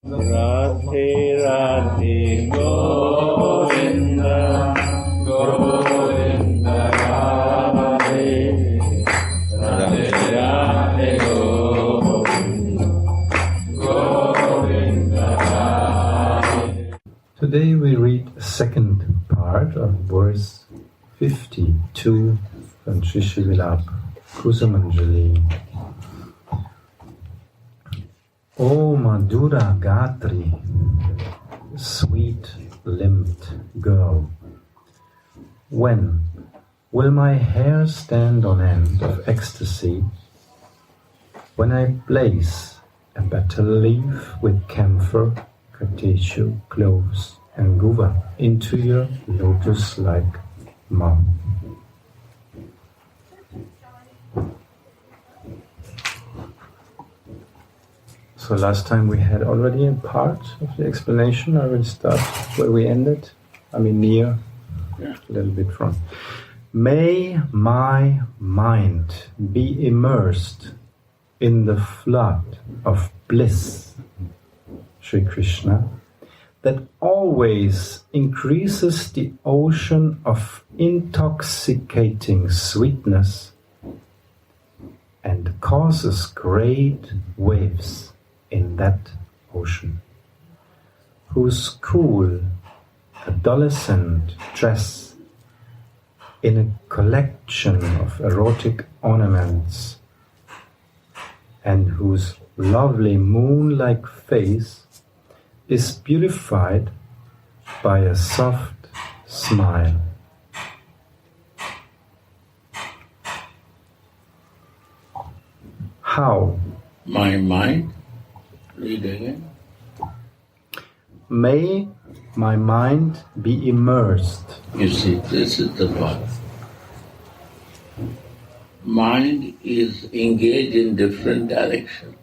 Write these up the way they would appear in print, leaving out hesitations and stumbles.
Radhe Radhe Govinda Govinda Radhe Radhe Radhe Govinda Govinda Radhe. Today we read the second part of verse 52 from Sri Vilapa, Kusumanjali. O Madhura Gatri, sweet-limbed girl, when will my hair stand on end of ecstasy, when I place a betel leaf with camphor, catechu, cloves, and guava into your lotus-like mouth? So last time we had already a part of the explanation. I will start where we ended. Near, a little bit from. May my mind be immersed in the flood of bliss, Sri Krishna, that always increases the ocean of intoxicating sweetness and causes great waves in that ocean, whose cool adolescent dress in a collection of erotic ornaments and whose lovely moon-like face is beautified by a soft smile. How? My mind? Read again. May my mind be immersed. You see, this is the part. Mind is engaged in different directions.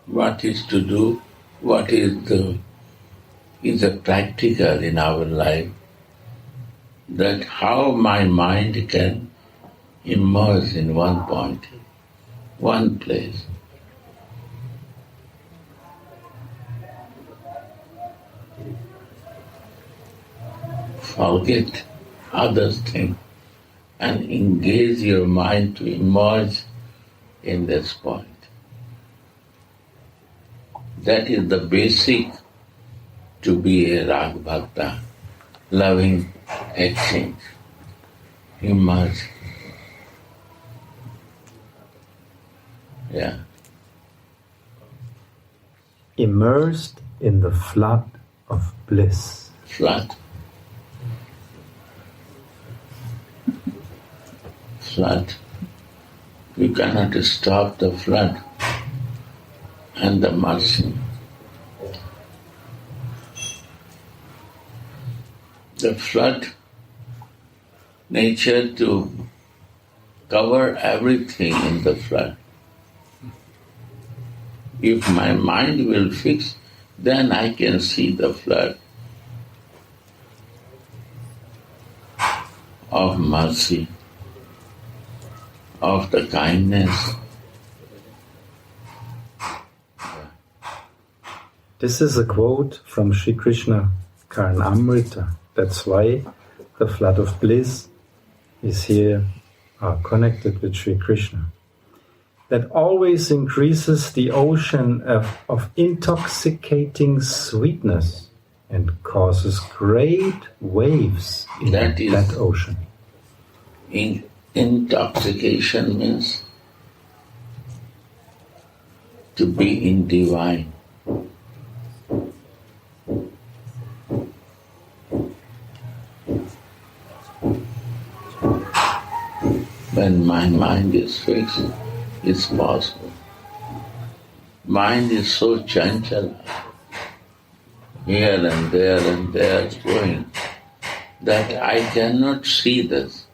What is to do, what is the practical in our life, that how my mind can immerse in one point, one place. Forget other things and engage your mind to immerse in this point. That is the basic to be a Rag Bhakta, loving exchange, immerse. Yeah. Immersed in the flood of bliss. Flood. Flood. You cannot stop the flood and the mercy. The flood, nature to cover everything in the flood. If my mind will fix, then I can see the flood of mercy, of the kindness. This is a quote from Sri Krishna Karnamrita. That's why the flood of bliss is here connected with Sri Krishna. That always increases the ocean of intoxicating sweetness and causes great waves in that ocean. Intoxication means to be in divine. When my mind is fixed, it's possible. Mind is so chanchal, here and there going, that I cannot see this.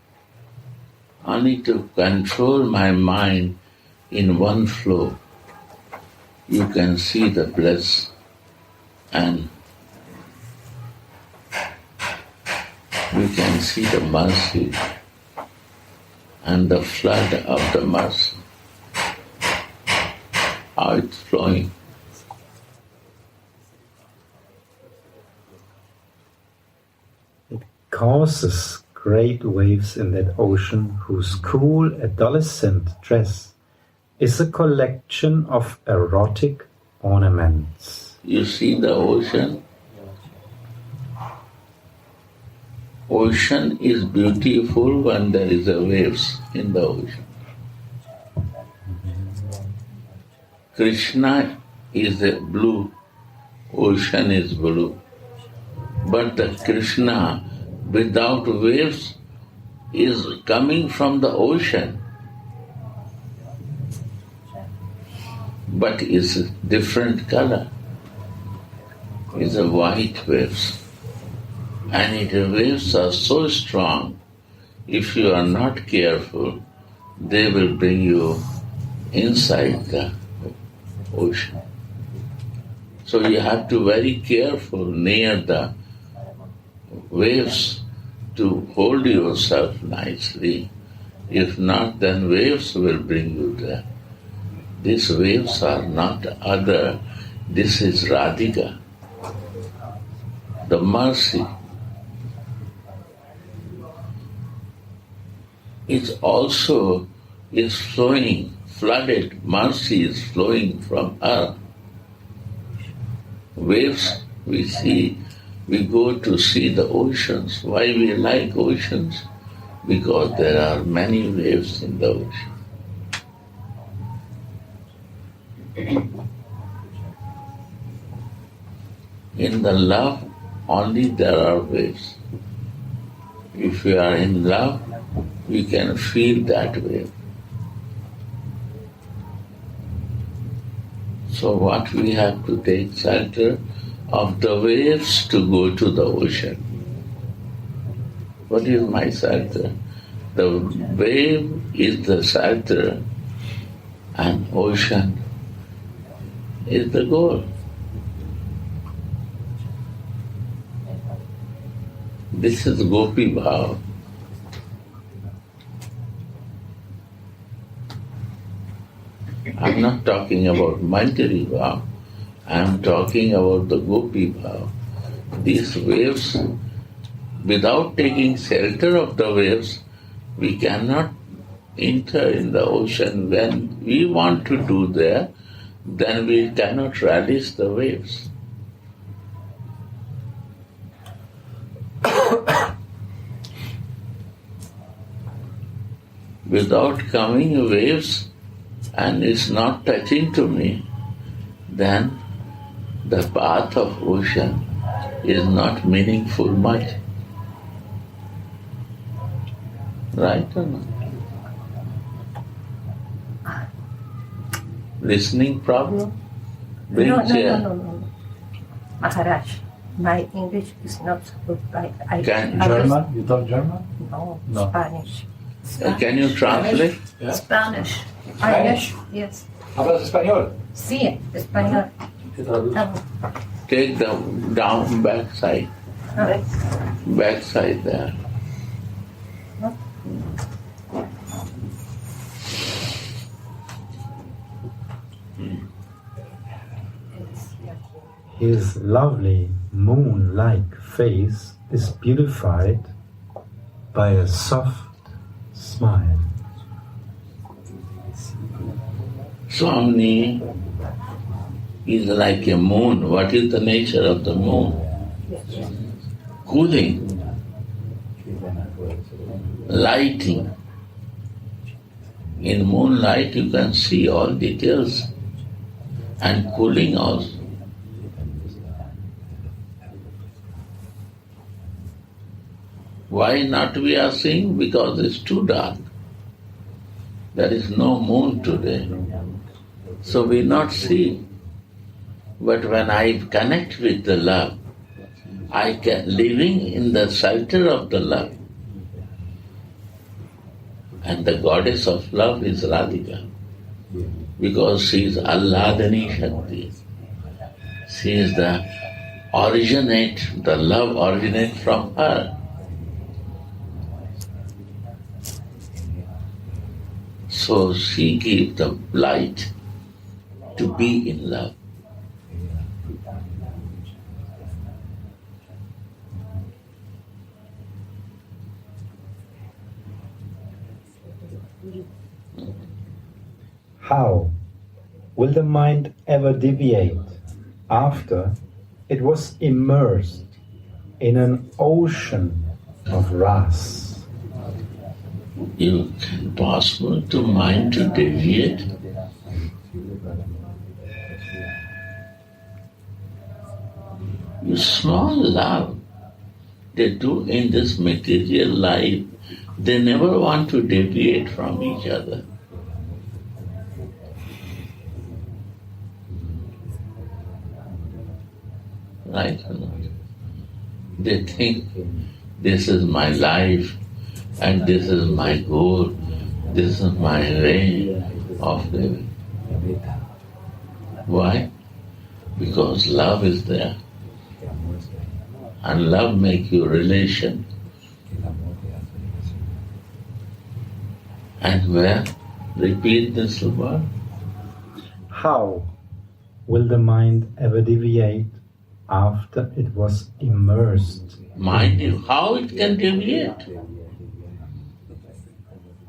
Only to control my mind in one flow, you can see the bliss and you can see the mercy and the flood of the mercy. how it's flowing. Causes great waves in that ocean whose cool adolescent dress is a collection of erotic ornaments. You see the ocean? Ocean is beautiful when there is a waves in the ocean. Krishna is a blue, ocean is blue. But the Krishna without waves is coming from the ocean, but is a different color. It's a white waves. And the waves are so strong, if you are not careful, they will bring you inside the ocean. So you have to be very careful near the waves to hold yourself nicely. If not, then waves will bring you there. These waves are not other, this is Radhika, the mercy. It also is flowing, flooded, mercy is flowing from her. Waves we see, we go to see the oceans. Why we like oceans? Because there are many waves in the ocean. In the love, only there are waves. If we are in love, we can feel that wave. So what we have to take shelter of the waves to go to the ocean. What is my shelter? The wave is the shelter and ocean is the goal. This is Gopi Bhav. I'm not talking about Manjari Bhav. I'm talking about the Gopi Bhav. These waves, without taking shelter of the waves, we cannot enter in the ocean. When we want to do there, then we cannot relish the waves. Without coming waves and it's not touching to me, then the path of ocean is not meaningful much. Right or not? Listening problem? Bring chair. No. Maharaj, my English is not so good. German? You talk German? No, No. Spanish. Can you translate? Yeah. Spanish. Spanish? Yes. ¿Hablas español? Sí, español. ¿Qué traduces? Take the down back side. Back side there. His lovely moon-like face is beautified by a soft smile. Swami is like a moon. What is the nature of the moon? Cooling, lighting. In moonlight you can see all details and cooling also. Why not we are seeing? Because it's too dark. There is no moon today. So we not see. But when I connect with the love, I can living in the shelter of the love. And the goddess of love is Radhika. Because she is Alladani Shakti. She is the love originate from her. So she gives the light to be in love. How will the mind ever deviate after it was immersed in an ocean of ras? You can possible to mind to deviate. You small love they do in this material life, they never want to deviate from each other. Right or not? They think this is my life and this is my goal, this is my way of living. Why? Because love is there. And love makes you relation. And where? Repeat this word. How will the mind ever deviate after it was immersed? Mind, how it can deviate?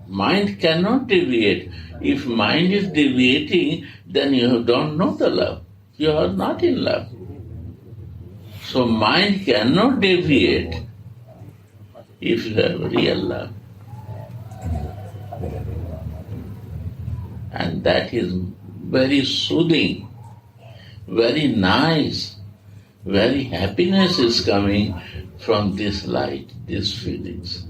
Mind cannot deviate. If mind is deviating, then you don't know the love. You are not in love. So mind cannot deviate if you have real love. And that is very soothing, very nice, very happiness is coming from this light, these feelings.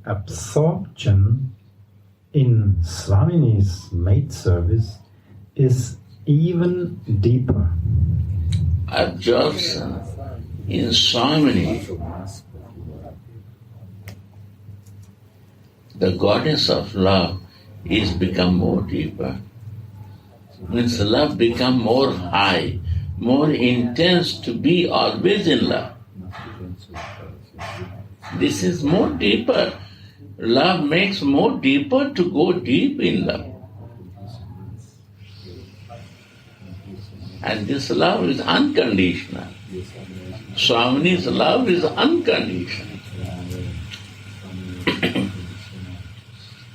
Absorption in Swamini's maid service is even deeper. Absorption in Swamini, the goddess of love, is become more deeper. Means love become more high, more intense to be always in love. This is more deeper. Love makes more deeper to go deep in love. And this love is unconditional. Swamini's love is unconditional.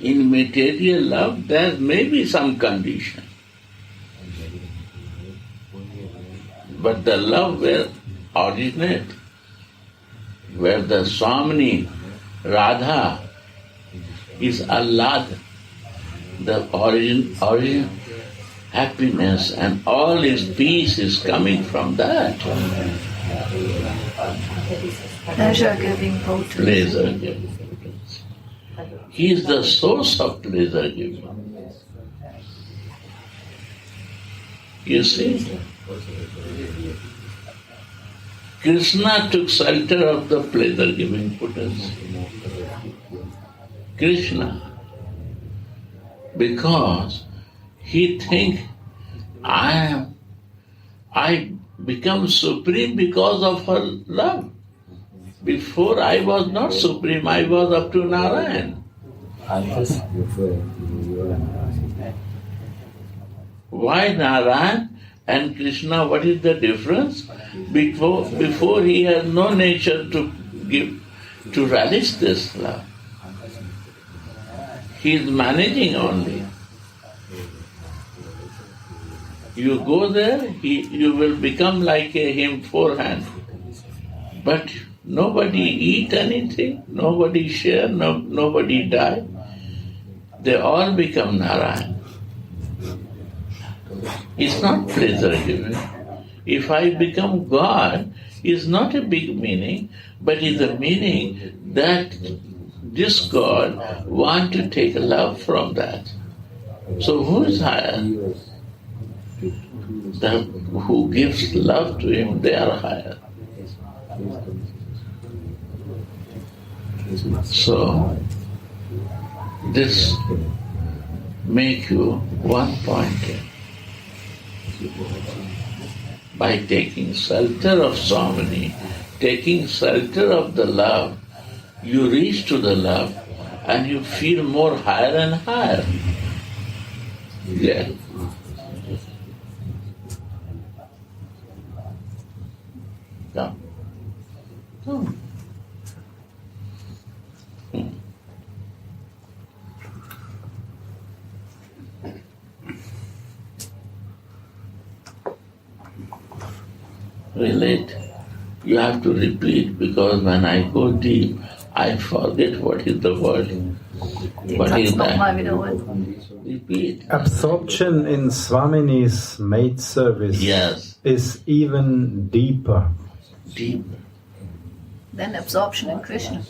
In material love, there may be some condition. But the love will originate, where the Swamini, Radha, is Allah, the origin, happiness, and all his peace is coming from that. Pleasure-giving potency. Pleasure-giving. He is the source of pleasure-giving. You see? Krishna took shelter of the pleasure-giving potency. Krishna. Because he think I become supreme because of her love. Before I was not supreme, I was up to Narayan. Why Narayan and Krishna? What is the difference? Before he has no nature to give, to relish this love. He is managing only. You go there, you will become like him forehand. But nobody eat anything, nobody share, nobody die. They all become Narayan. It's not pleasure giving. If I become God, it's not a big meaning, but it's a meaning that this God wants to take love from that. So who is higher? Who gives love to him, they are higher. So, this make you one-pointed. By taking shelter of Swamini, taking shelter of the love, you reach to the love and you feel more higher and higher. Yeah. Come. Come. Relate. You have to repeat, because when I go deep, I forget what is the word. What is that? Repeat. Absorption in Swamini's maid service Yes. is even deeper. Deeper. Then absorption in Krishna.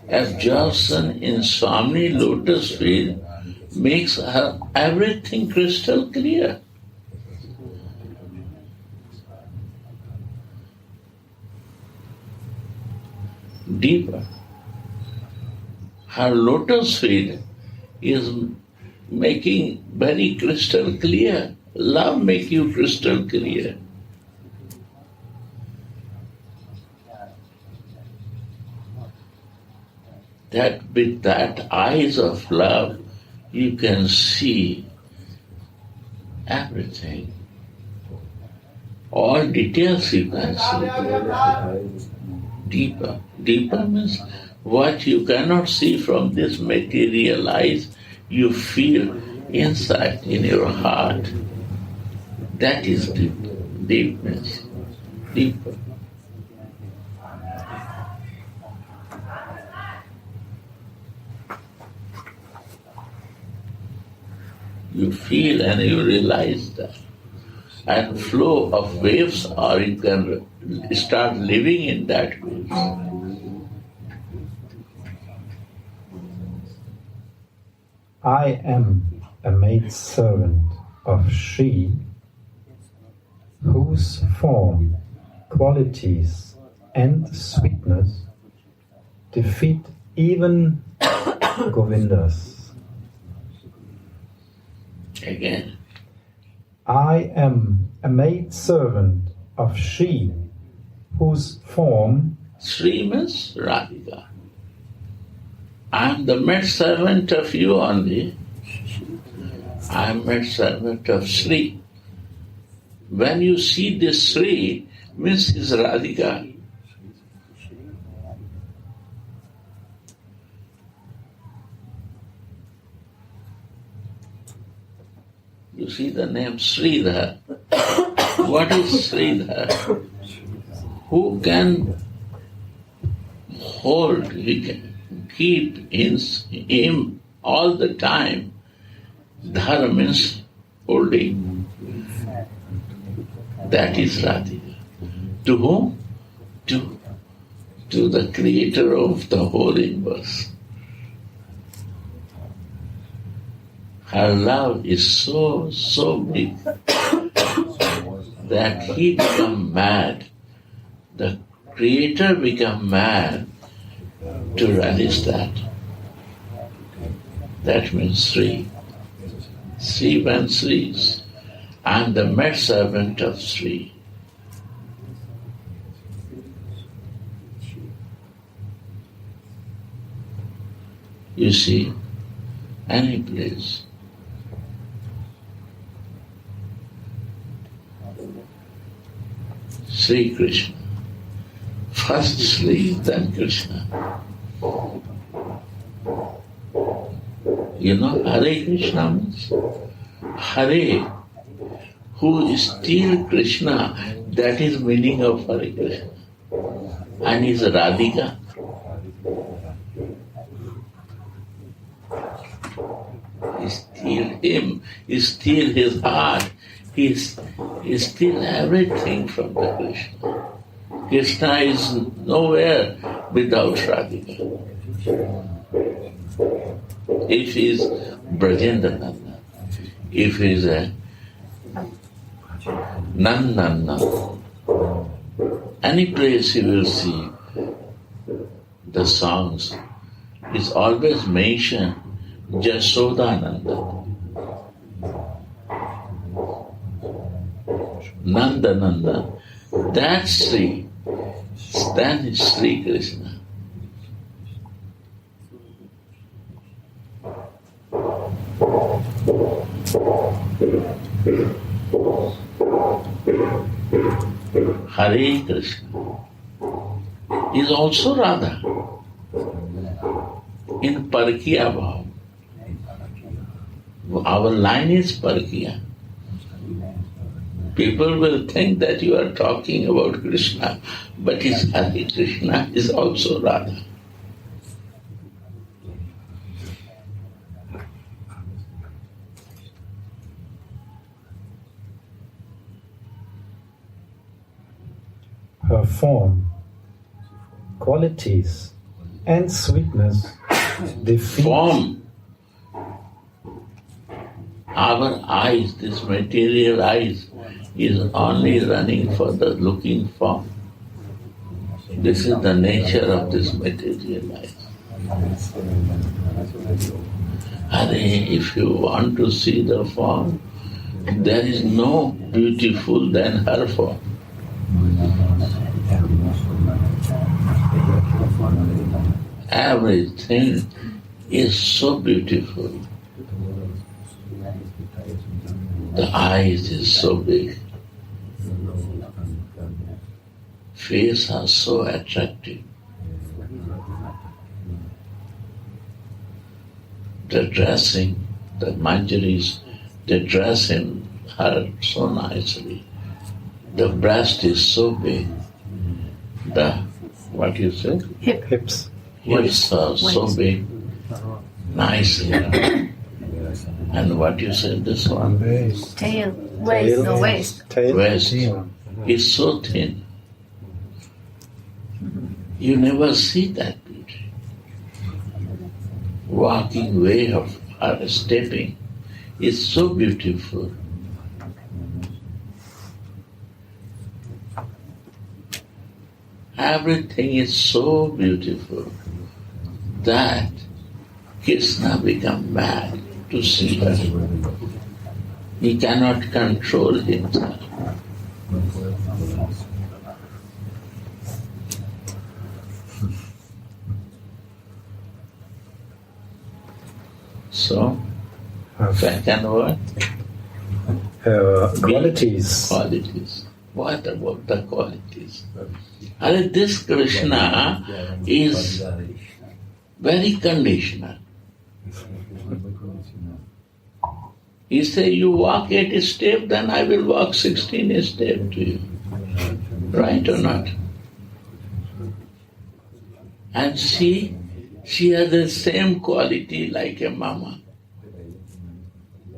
Absorption in Swami lotus feet makes her everything crystal clear. Deeper. Her lotus feet is making very crystal clear. Love make you crystal clear. That with that eyes of love, you can see everything. All details you can see. Deeper. Deeper means what you cannot see from this material eyes, you feel inside in your heart. That is deep. Deepness. Deeper. You feel and you realize that. And flow of waves, or you can start living in that wave. I am a maid servant of Shri, whose form, qualities, and sweetness defeat even Govindas. Again. I am a maid servant of Shri, whose form. Sri means Radhika. I am the maid servant of you only. I am maid servant of Sri. When you see this Sri, means is Radhika. You see the name Sridhar. What is Sridhar? Who can hold, he can keep in him all the time. Dhar means holding. That is Radhika. To whom? To the creator of the whole universe. Her love is so big that he become mad. The creator become mad to relish that. That means Sri. Sri and Sris. I am the maid servant of Sri. You see, any place. Sri Krishna. First Sri, then Krishna. You know Hare Krishna means? Hare, who is still Krishna, that is meaning of Hare Krishna. And is Radhika. Is still him, is still his heart, is still everything from the Krishna. Krishna is nowhere without Radhika. If he is Brajendananda, if he is a Nandana, any place you will see the songs is always mentioned Jasodananda. Nandananda, that's Sri. Then is Sri Krishna. Hare Krishna is also Radha in Parkiya Bhav. Our line is Parkiya. People will think that you are talking about Krishna, but his Hare Krishna is also Radha. Her form, qualities, and sweetness defeat Form. Our eyes, this material eyes, is only running for the looking form. This is the nature of this material eyes. If you want to see the form, there is no beautiful than her form. Everything is so beautiful. The eyes is so big. Face are so attractive. The dressing, the manjaris, they dress in her so nicely. The breast is so big. The, what you say? hips. Hips are so big, nicely. And what you said, this one? Tail. Waist. No, waist. Tail. Waist is so thin. You never see that beauty. Walking way of her stepping is so beautiful. Everything is so beautiful that Krishna become mad to see her. He cannot control himself. So, second word? Qualities. Qualities. What about the qualities? This Krishna is very conditional. He say, you walk 8 steps, then I will walk 16 steps to you. Right or not? And she has the same quality like a mama.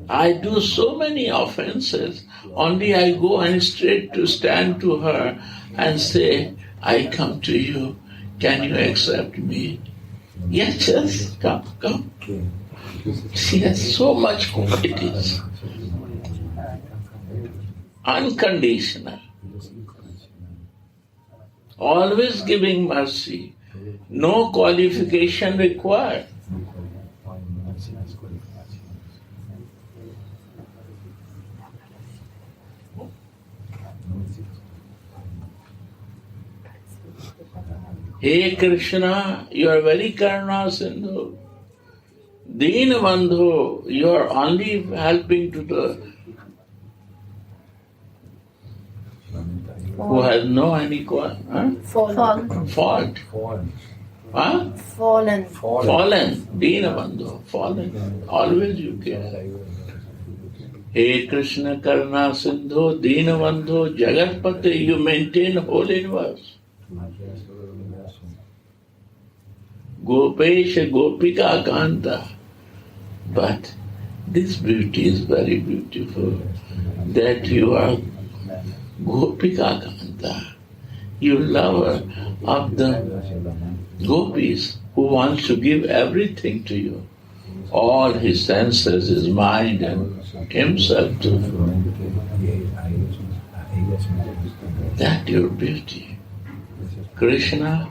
I do so many offenses, only I go and straight to stand to her and say, I come to you, can you accept me? Yes, yes, come. She has so much qualities. Unconditional. Always giving mercy. No qualification required. Hey Krishna, you are very Karuna Sindhu. Deen Bandhu, you are only helping to the who has no any fault. Huh? Fallen. Deen Bandhu. Fallen. Always you care. Hey Krishna Karuna Sindhu, Deen Bandhu, Jagatpati, you maintain whole universe. Gopesha Gopika Kanta. But this beauty is very beautiful, that you are Gopika Kanta. You lover of the gopis who wants to give everything to you. All his senses, his mind and himself to that your beauty. Krishna,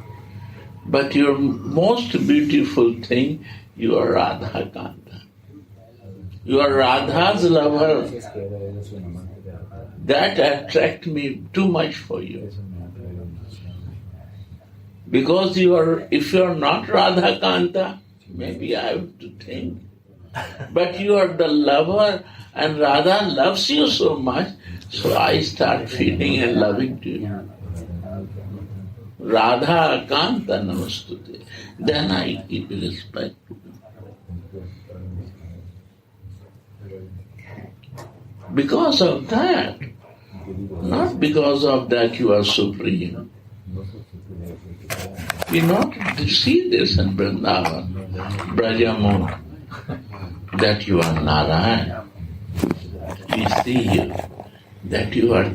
but your most beautiful thing, you are Radha Kanta. You are Radha's lover. That attract me too much for you. Because if you are not Radha Kanta, maybe I have to think, But you are the lover and Radha loves you so much, so I start feeling and loving to you. Radha Kanta Namastute. Then I give respect to you. Because of that, not because of that you are supreme. We not see this in Vrindavan, Brajamon, that you are Narayan. We see you, that you are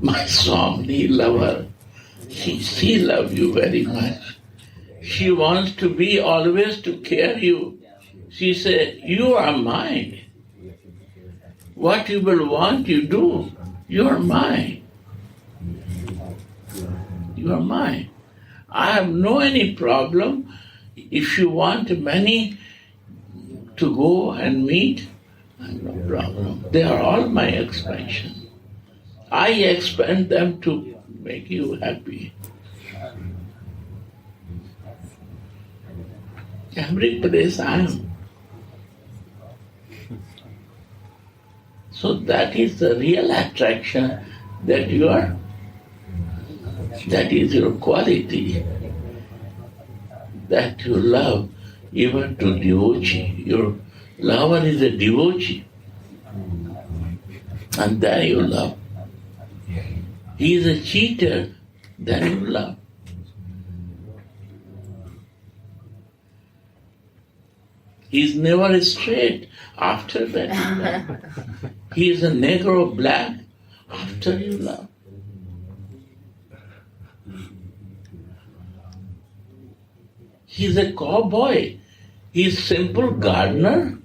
my Swami lover. She loves you very much. She wants to be always to care you. She said, you are mine. What you will want, you do. You are mine. You are mine. I have no any problem. If you want many to go and meet, I have no problem. They are all my expansion. I expand them to make you happy. Every place I am. So that is the real attraction that you are. That is your quality. That you love even to devotee. Your lover is a devotee. And then you love. He is a cheater, then you love. He is never straight, after that you love. He is a negro black, after you love. He is a cowboy. He is simple gardener,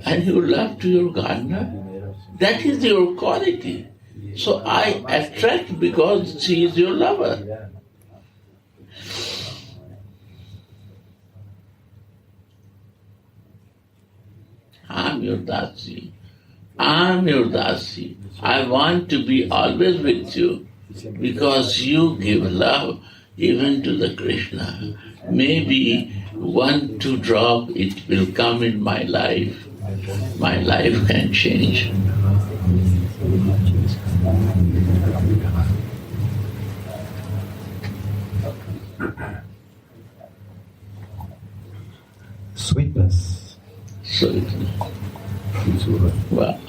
and you love to your gardener. That is your quality. So I attract because she is your lover. I am your dasi. I am your dasi. I want to be always with you because you give love even to the Krishna. Maybe 1-2 drop it will come in my life. My life can change. Sweetness. Sweetness. Well,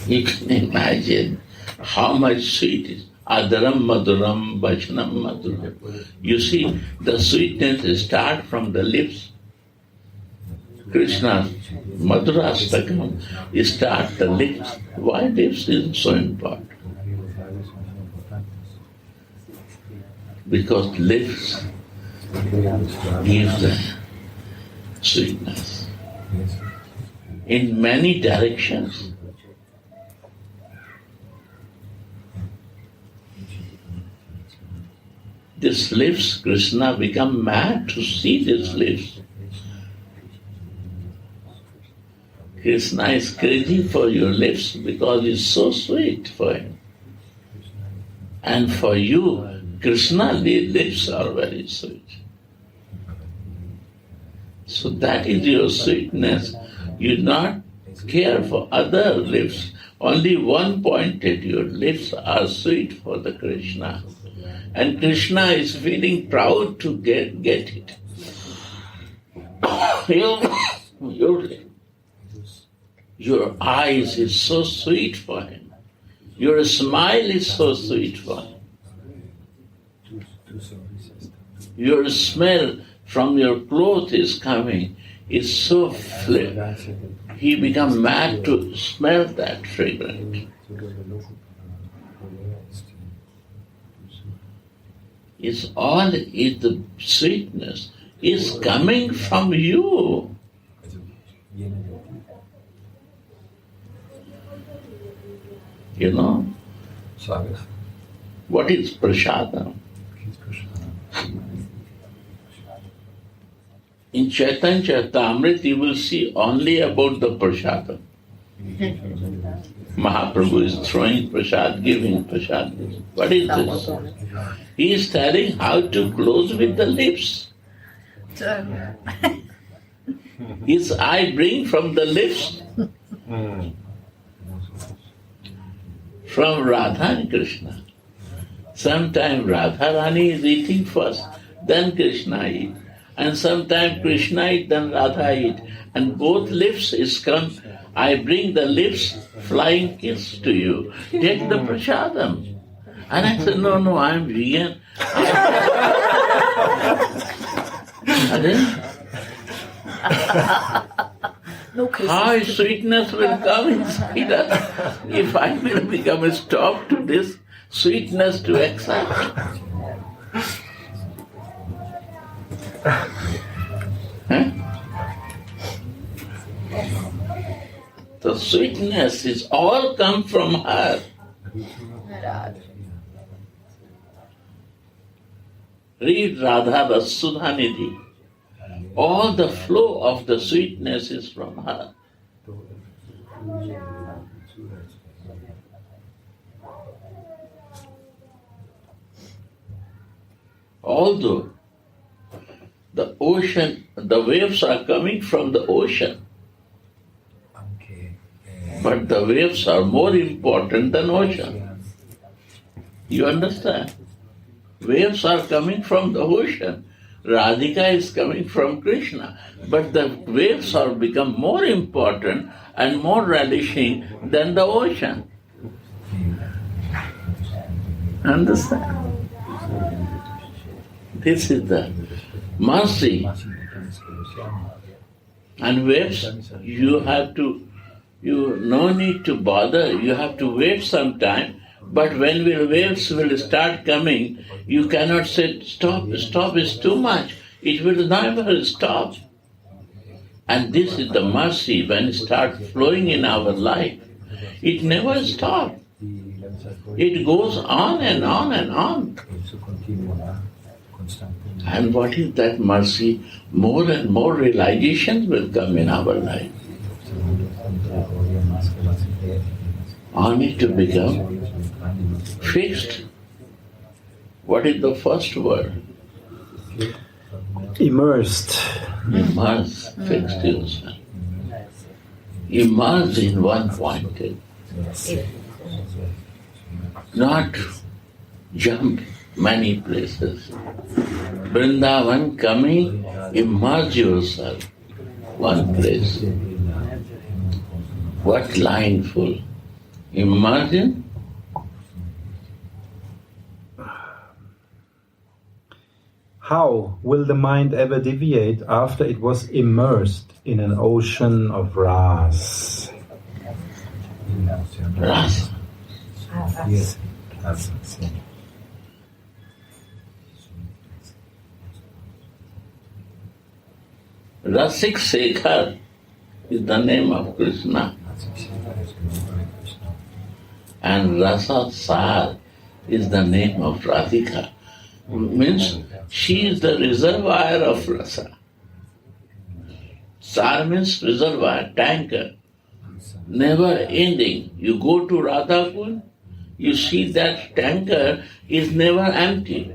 you can imagine how much sweet is. Adaram maduram bachanam maduram. You see, the sweetness starts from the lips. Krishna's Madhurastakam starts the lips. Why lips is so important? Because lips give the sweetness in many directions. These lips, Krishna become mad to see these lips. Krishna is crazy for your lips because it's so sweet for him. And for you, Krishna's lips are very sweet. So that is your sweetness. You do not care for other lips. Only one pointed, your lips are sweet for the Krishna. And Krishna is feeling proud to get it. Your eyes is so sweet for him. Your smile is so sweet for him. Your smell from your clothes is coming, is so he become mad to smell that fragrance. It's all is the sweetness is coming from you. You know? What is prasadam? In Chaitanya Charitamrita you will see only about the prasadam. Mahaprabhu is throwing prasad, giving prasad. What is this? He is telling how to close with the lips. His I bring from the lips from Radha and Krishna. Sometimes Radharani is eating first, then Krishna eat. And sometimes Krishna eat, then Radha eat. And both lips is come, I bring the lips flying kiss to you. Take the prasadam. And I said, no, I'm vegan. And then, No kisses. how sweetness will come inside us if I will become a stop to this sweetness to accept. Huh? The sweetness is all come from her. Read Radha Rasudhanidhi. All the flow of the sweetness is from her. Although the ocean, the waves are coming from the ocean, but the waves are more important than ocean. You understand? Waves are coming from the ocean. Radhika is coming from Krishna. But the waves are become more important and more relishing than the ocean. Understand? This is the mercy. And waves, you no need to bother, you have to wait some time. But when waves will start coming, you cannot say, stop is too much. It will never stop. And this is the mercy when it starts flowing in our life. It never stops. It goes on and on and on. And what is that mercy? More and more realizations will come in our life. Only to become fixed. What is the first word? Immersed. Immerse, fixed yourself. Immerse in one point. Not jump many places. Vrindavan coming, immerse yourself one place. What line full? Imagine. How will the mind ever deviate after it was immersed in an ocean of ras? Ras. Yes. Rasik Sekhar is the name of Krishna. And Rasa Sar is the name of Radhika. Means she is the reservoir of rasa. Sar means reservoir, tanker, never ending. You go to Radha Kund, you see that tanker is never empty.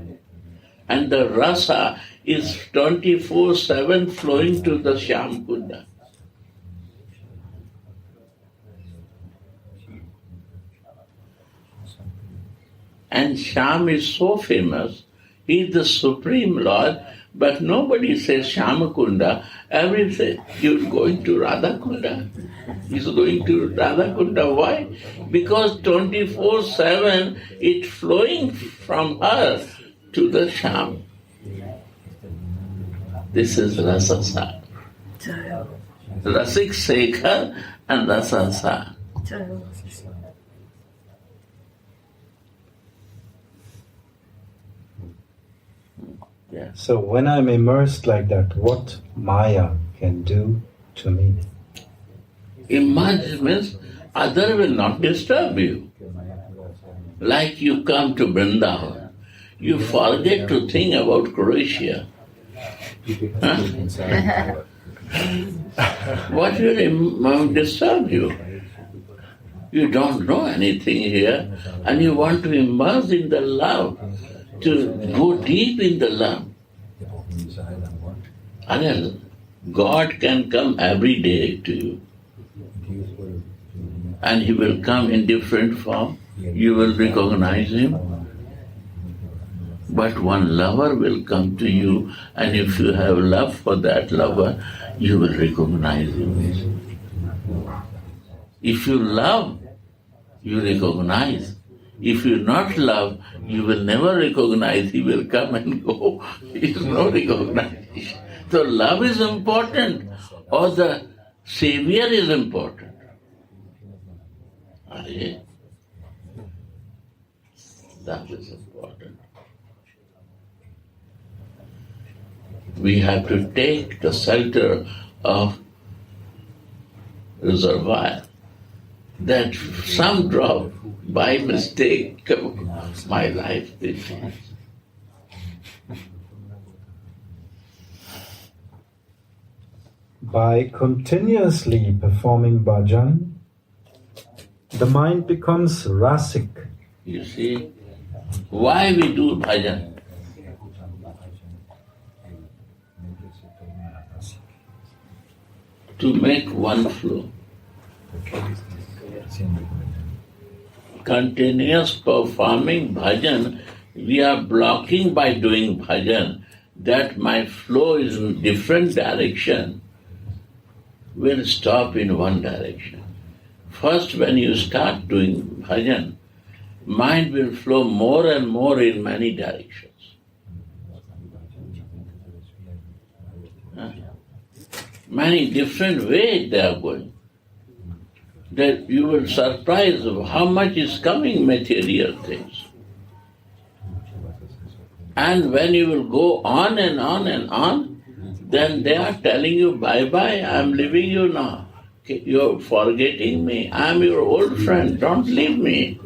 And the rasa is 24/7 flowing to the Shyam Kunda. And Shyam is so famous, he is the Supreme Lord, but nobody says Shyamakunda. Everybody says, you're going to Radha Kunda. He's going to Radha Kunda. Why? Because 24/7 it's flowing from her to the Shyam. This is Rasasa. Rasik Sekhar and Rasasa. Yeah. So when I'm immersed like that, what Maya can do to me? Immerse means other will not disturb you. Like you come to Vrindavan, you forget to think about Croatia. Huh? What will disturb you? You don't know anything here and you want to immerse in the love, to go deep in the love. God can come every day to you. And He will come in different form. You will recognize Him. But one lover will come to you, and if you have love for that lover, you will recognize Him. If you love, you recognize. If you not love, you will never recognize. He will come and go. There is no recognition. So love is important, or the Savior is important. Love is important. We have to take the shelter of reservoir. That some drop by mistake my life this is. By continuously performing bhajan, the mind becomes rasic. You see, why we do bhajan? To make one flow. Continuous performing bhajan, we are blocking by doing bhajan that my flow is in different direction will stop in one direction. First, when you start doing bhajan, mind will flow more and more in many directions. Many different ways they are going. That you will surprise of how much is coming material things. And when you will go on and on and on, then they are telling you, bye-bye, I am leaving you now. You are forgetting me. I am your old friend, don't leave me.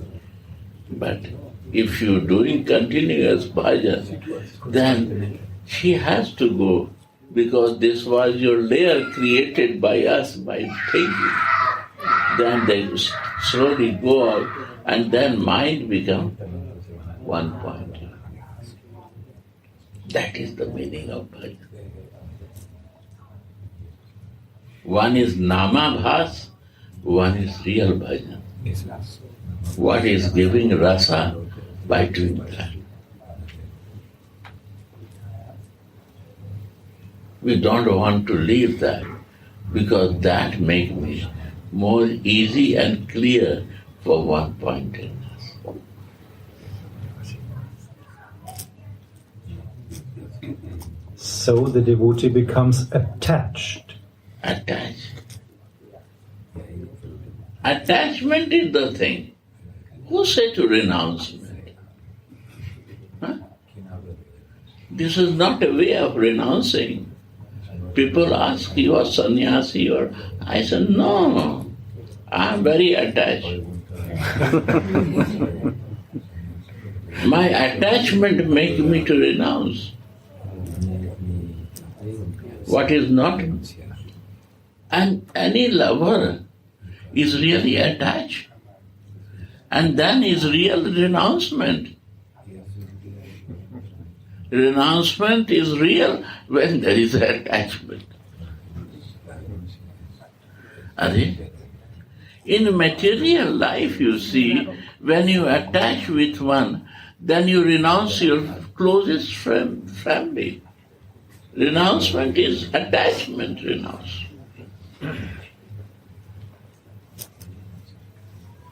But if you are doing continuous bhajan, then she has to go, because this was your layer created by us, by thinking. Then they slowly go out, and then mind becomes one point. That is the meaning of bhajan. One is namabhas, one is real bhajan. What is giving rasa by doing that? We don't want to leave that, because that makes me more easy and clear for one-pointedness. So the devotee becomes attached. Attachment is the thing. Who said to renouncement? Huh? This is not a way of renouncing. People ask, you are sannyasi, or I said, no, I am very attached. My attachment makes me to renounce. What is not? And any lover is really attached. And then is real renouncement. Renouncement is real when there is attachment. In material life, you see, when you attach with one, then you renounce your closest family. Renouncement is attachment renounce.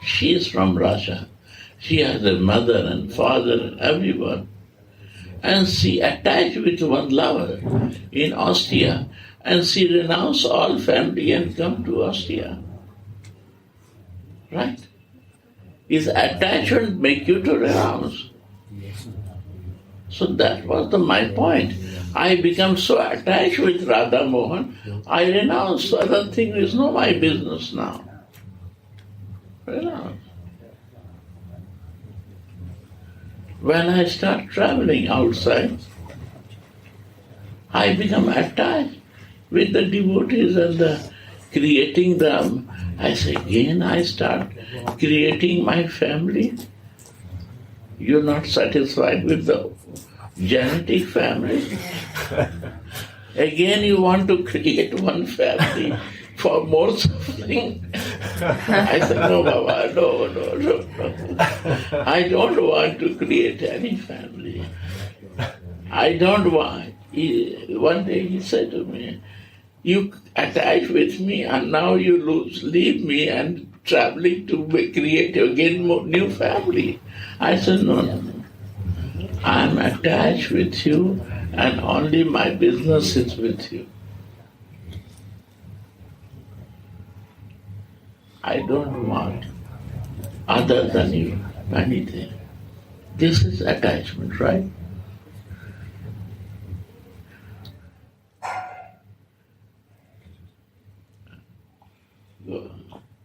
She is from Russia. She has a mother and father and everyone. And she attached with one lover in Austria, and she renounced all family and come to Austria. Right? Is attachment make you to renounce? So that was my point. I become so attached with Radha Mohan, I renounce. Other thing is no my business now. Renounce. When I start traveling outside, I become attached with the devotees and creating them. I say, again I start creating my family. You're not satisfied with the genetic family? Again you want to create one family for more suffering. I said, no, Baba, no. I don't want to create any family. I don't want. One day he said to me, you attach with me and now you leave me and traveling to create again more new family. I said, no. I'm attached with you and only my business is with you. I don't want other than you anything. This is attachment, right?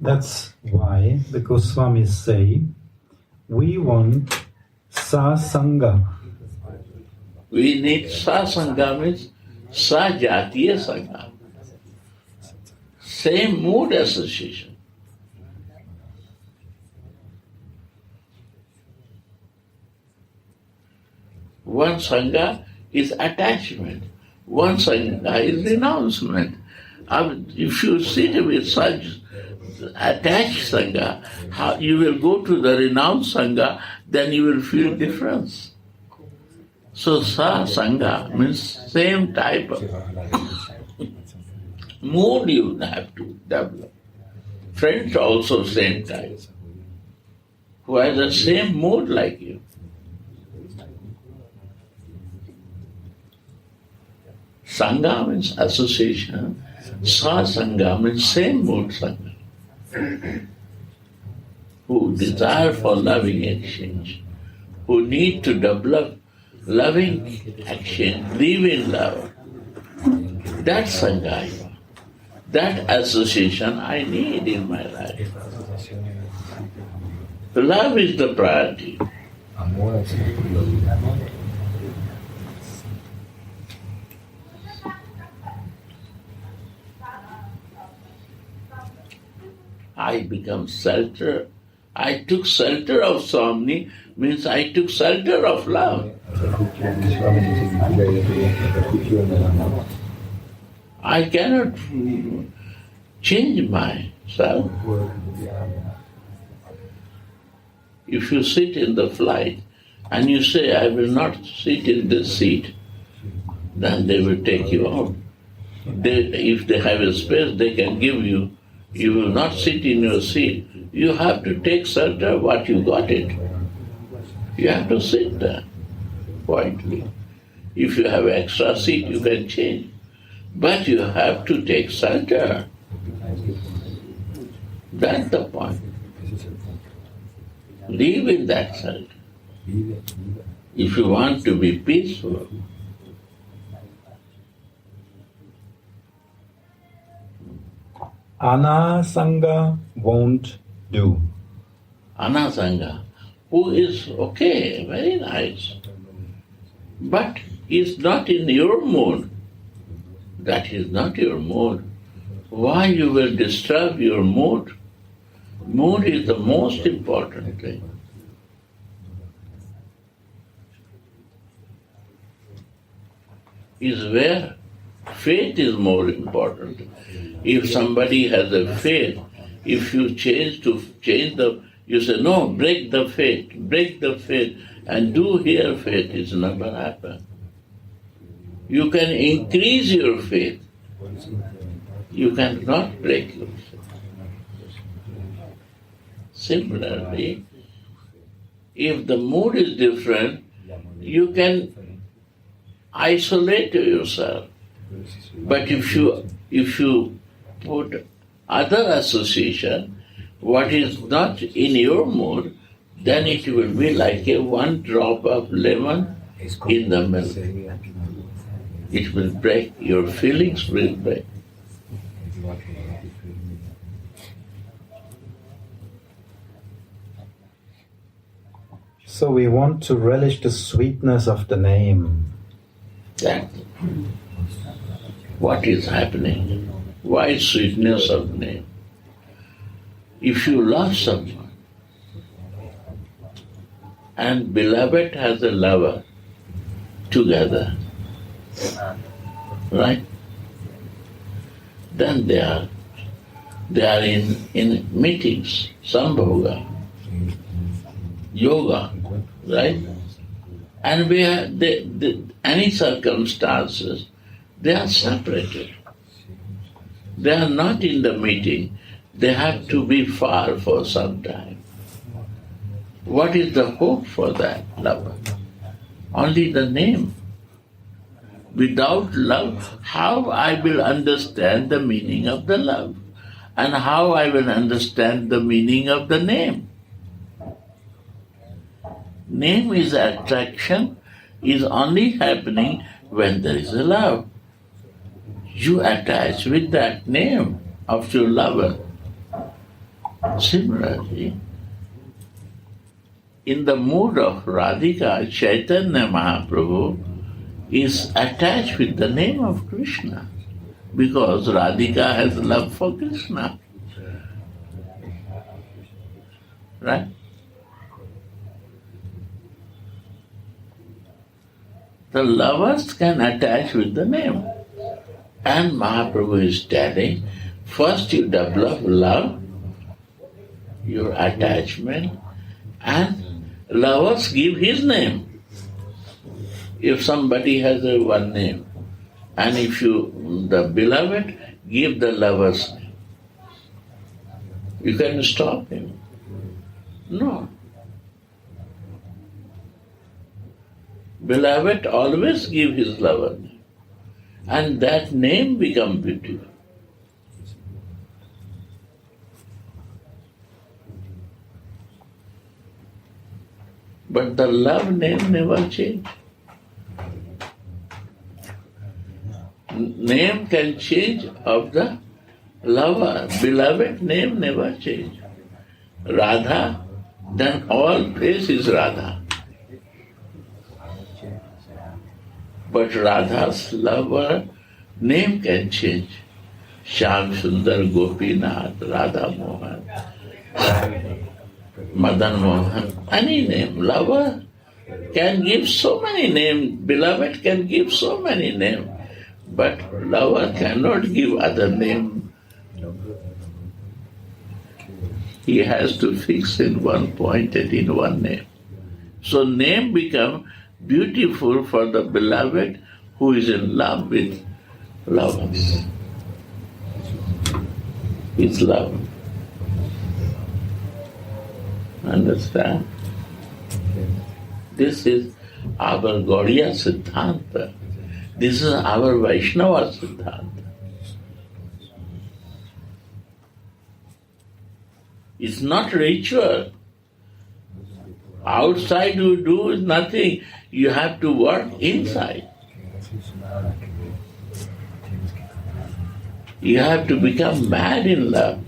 That's why the Goswamis say, we want sasanga. We need sasanga means sajatiya sangha. Same mood association. One sangha is attachment. One sangha is renouncement. If you sit with such attached sangha, you will go to the renounced sangha, then you will feel difference. So sangha means same type of mood you have to develop. Friends also same type, who has the same mood like you. Sangha means association. Sangha means same mood sangha. Who desire for loving exchange, who need to develop loving exchange, live in love. That sangha, that association I need in my life. Love is the priority. I become shelter. I took shelter of Swami means I took shelter of love. I cannot change myself. If you sit in the flight and you say, I will not sit in this seat, then they will take you out. If they have a space, they can give you. You will not sit in your seat. You have to take shelter what you got it. You have to sit there quietly. If you have extra seat, you can change. But you have to take shelter. That's the point. Live in that shelter. If you want to be peaceful. Anasanga won't do. Anasanga, who is okay, very nice, but is not in your mood. That is not your mood. Why you will disturb your mood? Mood is the most important thing. Is where faith is more important. If somebody has a faith, if you change the, you say, no, break the faith, and do here faith, is never happen. You can increase your faith. You cannot break your faith. Similarly, if the mood is different, you can isolate yourself. But if you put other association, what is not in your mood, then it will be like a one drop of lemon in the milk. It will break, your feelings will break. So we want to relish the sweetness of the name. That what is happening? Why sweetness of name? If you love someone, and beloved has a lover together, right? Then they are in meetings, sambhoga, yoga, right? And where any circumstances, they are separated. They are not in the meeting. They have to be far for some time. What is the hope for that lover? Only the name. Without love, how I will understand the meaning of the love? And how I will understand the meaning of the name? Name is attraction, is only happening when there is a love. You attach with that name of your lover. Similarly, in the mood of Radhika, Chaitanya Mahaprabhu is attached with the name of Krishna because Radhika has love for Krishna. Right? The lovers can attach with the name. And Mahaprabhu is telling, first you develop love, your attachment, and lovers give his name. If somebody has one name, and if the beloved, give the lover's name, you can stop him. No. Beloved always give his lover name, and that name become beautiful. But the love name never change. Name can change of the lover. Beloved name never change. Radha, then all place is Radha. But Radha's lover name can change. Shyam Sundar Gopinath, Radha Mohan, Madan Mohan, any name. Lover can give so many names. Beloved can give so many names. But lover cannot give other name. He has to fix in one point and in one name. So name become beautiful for the beloved who is in love with lovers. It's love. Understand? This is our Gaudiya Siddhanta. This is our Vaishnava Siddhanta. It's not ritual. Outside you do is nothing. You have to work inside. You have to become mad in love.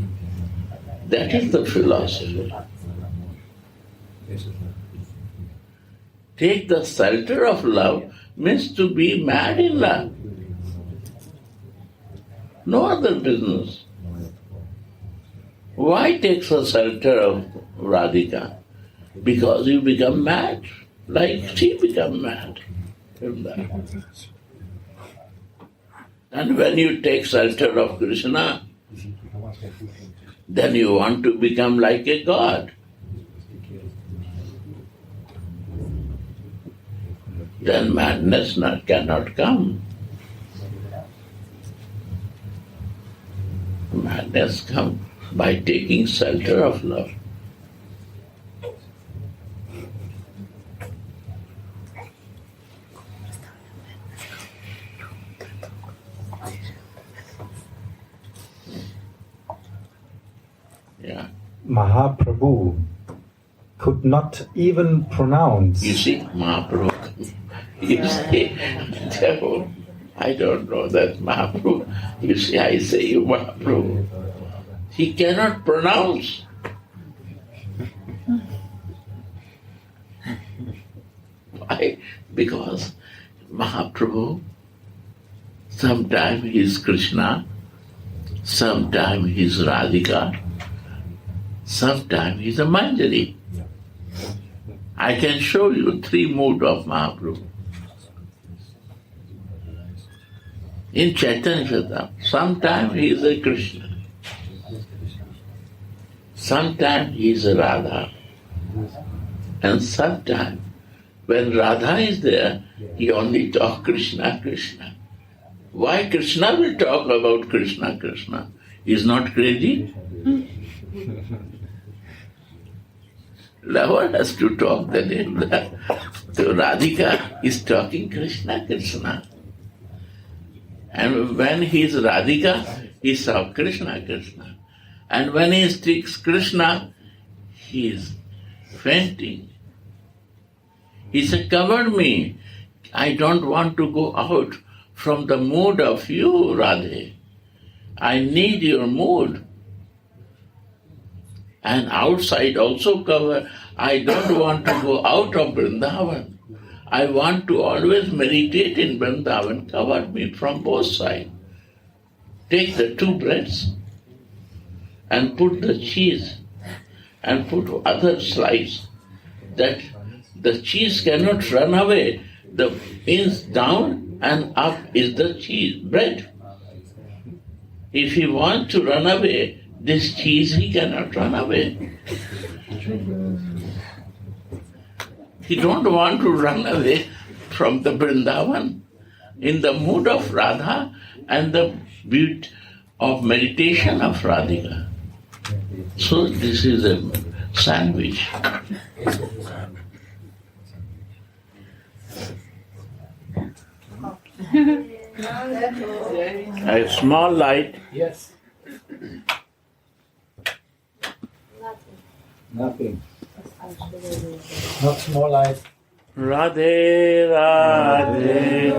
That is the philosophy. Take the shelter of love means to be mad in love. No other business. Why take the shelter of Radhika? Because you become mad, like she become mad in that. And when you take shelter of Krishna, then you want to become like a god. Then madness cannot come. Madness comes by taking shelter of love. Yeah. Mahaprabhu could not even pronounce. You see, Mahaprabhu. You say, therefore, I don't know that Mahaprabhu. You see, I say you Mahaprabhu. He cannot pronounce. Why? Because Mahaprabhu, sometime he is Krishna, sometime he is Radhika, sometime he is a Manjari. I can show you 3 moods of Mahaprabhu. In Chaitanya Charitamrita, sometimes he is a Krishna, sometimes he is a Radha, and sometimes when Radha is there, he only talks Krishna, Krishna. Why Krishna will talk about Krishna, Krishna? He is not crazy? Lover has to talk the name. So Radhika is talking Krishna, Krishna. And when he is Radhika, he saw Krishna, Krishna. And when he speaks Krishna, he is fainting. He said, cover me. I don't want to go out from the mood of you, Radhe. I need your mood. And outside also cover. I don't want to go out of Vrindavan. I want to always meditate in Vrindavan. Cover me from both sides. Take the 2 breads and put the cheese and put other slice. That the cheese cannot run away. The means down and up is the cheese bread. If he wants to run away, this cheese he cannot run away. He don't want to run away from the Vrindavan in the mood of Radha and the beauty of meditation of Radhika. So this is a sandwich. A small light. Yes. Nothing. Not small light. Radhe Radhe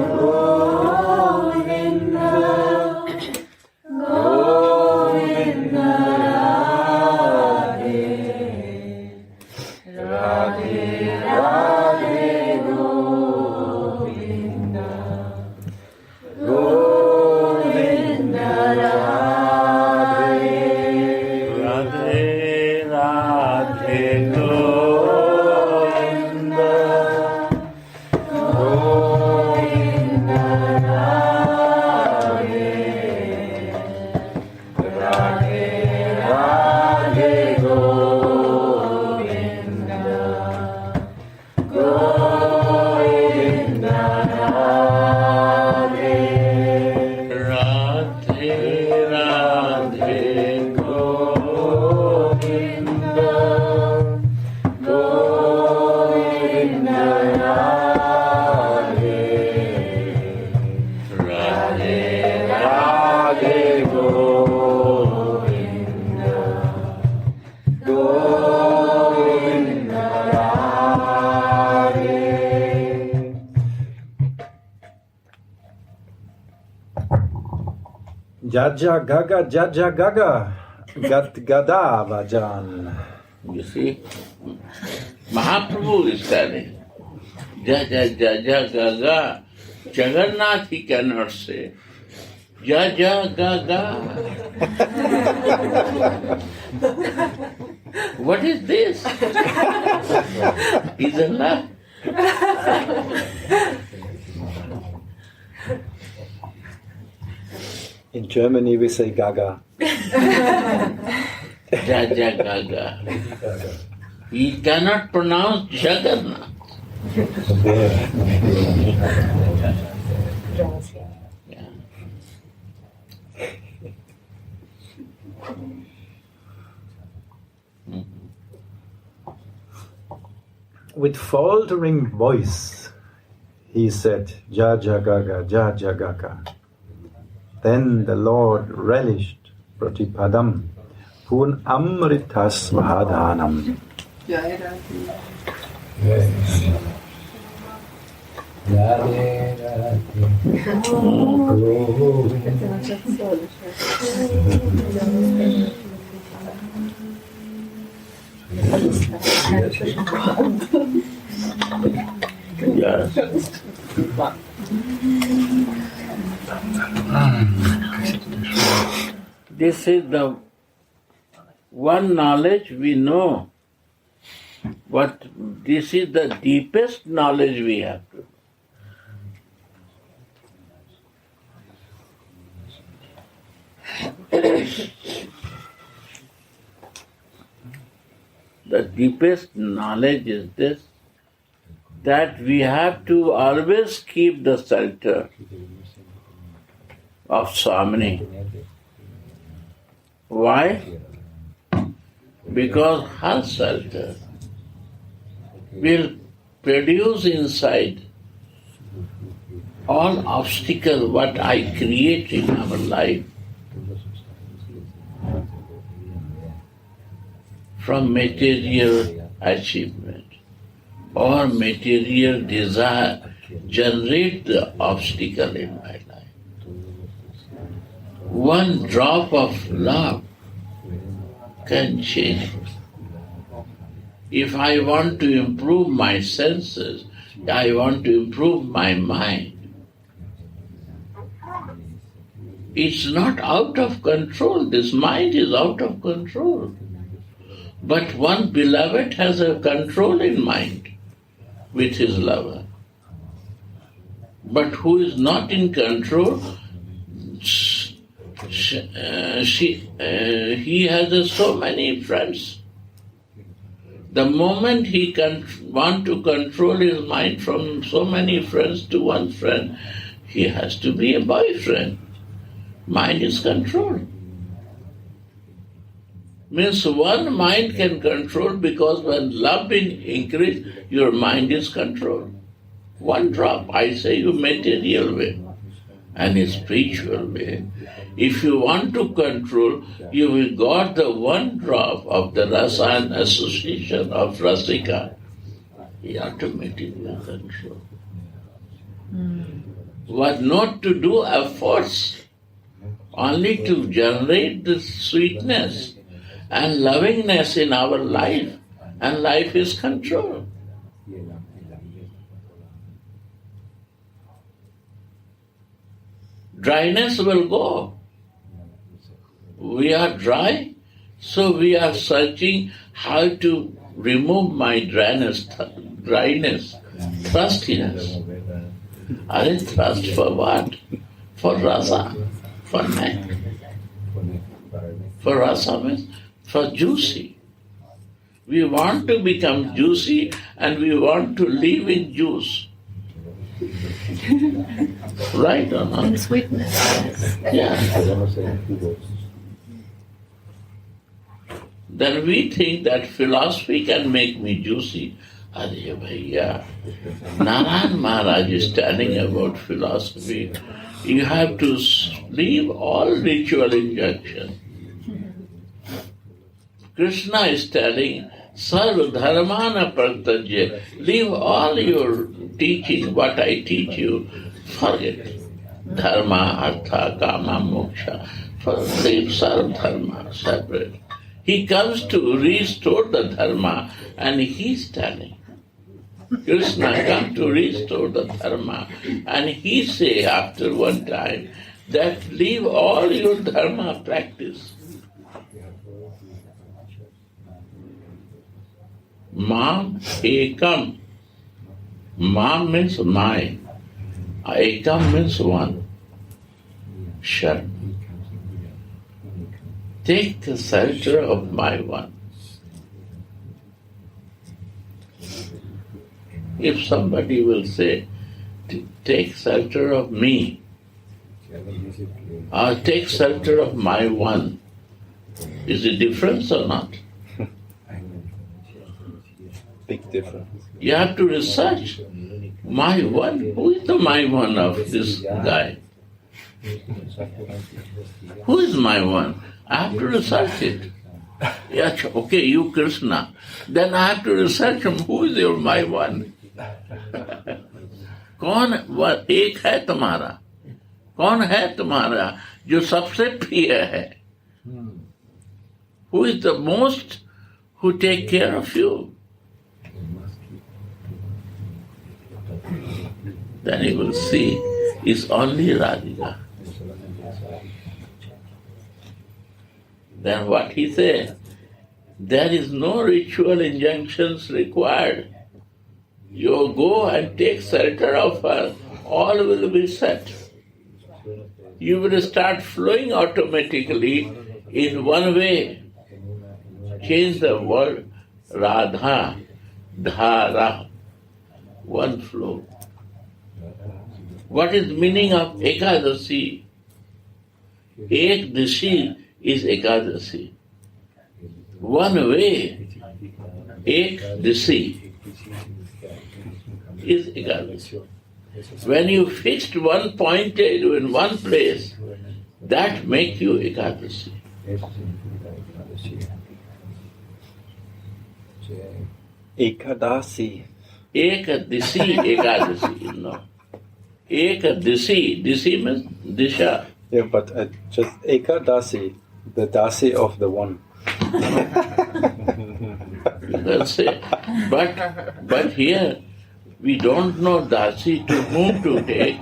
Jaja Gaga, Gat Gada Vajan. You see, Mahaprabhu is telling, Jaja Jaja Gaga, Jagannath he cannot say. Jaja Gaga. What is this? Is Allah? In Germany we say Gaga. Jaja Gaga. He cannot pronounce Jagannath. Yeah. With faltering voice, he said, Jaja Gaga, Jaja Gaga. Then the Lord relished Pratipadam Pun Amritas Vahadhanam. Yes. This is the one knowledge we know. But this is the deepest knowledge we have to. The deepest knowledge is this, that we have to always keep the shelter of Swamini. Why? Because her shelter will produce inside all obstacle what I create in our life from material achievement or material desire generate the obstacle in my life. One drop of love can change it. If I want to improve my senses, I want to improve my mind, it's not out of control. This mind is out of control. But one beloved has a control in mind with his lover. But who is not in control, he has so many friends. The moment he want to control his mind from so many friends to one friend, he has to be a boyfriend. Mind is controlled. Means one mind can control because when love increase, your mind is controlled. One drop, I say you material way and a spiritual way. If you want to control, you will got the one drop of the rasa and association of rasika. He automatically will control. What not to do efforts, only to generate this sweetness and lovingness in our life, and life is control. Dryness will go. We are dry, so we are searching how to remove my dryness, thirstiness. Are you thirst for what? For rasa, for nectar. For rasa means for juicy. We want to become juicy and we want to live in juice. Right or not? In sweetness. Yeah. Then we think that philosophy can make me juicy. Are bhaiya, Narayan Maharaj is telling about philosophy. You have to leave all ritual injunction. Krishna is telling, Sarva dharmana partajya, leave all your teaching, what I teach you, forget. Dharma, artha, kama, moksha, leave sarva dharma, separate. He comes to restore the dharma and he is telling. Krishna comes to restore the dharma and he say after one time that leave all your dharma practice. Mam ekam. Mam means my. Ekam means one. Sharma. Take the shelter of my one. If somebody will say, take shelter of me, or take shelter of my one, is it difference or not? Big difference. You have to research. My one, who is the my one of this guy? Who is my one? I have to research it. Yeah, okay, you Krishna. Then I have to research him. Who is your my one? कौन एक है तुम्हारा? कौन है तुम्हारा जो सबसे प्रिय है? Who is the most who take care of you? Then you will see it's only Radhika. Then what he said? There is no ritual injunctions required. You go and take shelter of her, all will be set. You will start flowing automatically in one way. Change the word Radha, Dhara, one flow. What is meaning of Ekadasi? Ek Dishi is Ekadasi. One way, Ek Dishi is Ekadasi. When you fixed one pointed in one place, that makes you Ekadasi. Ekadasi. Ekadasi, Ekadasi, no. Ekadasi, Disi means Disha. Yeah, but just Ekadasi, the Dasi of the one. You can say, but here we don't know Dasi to whom to take,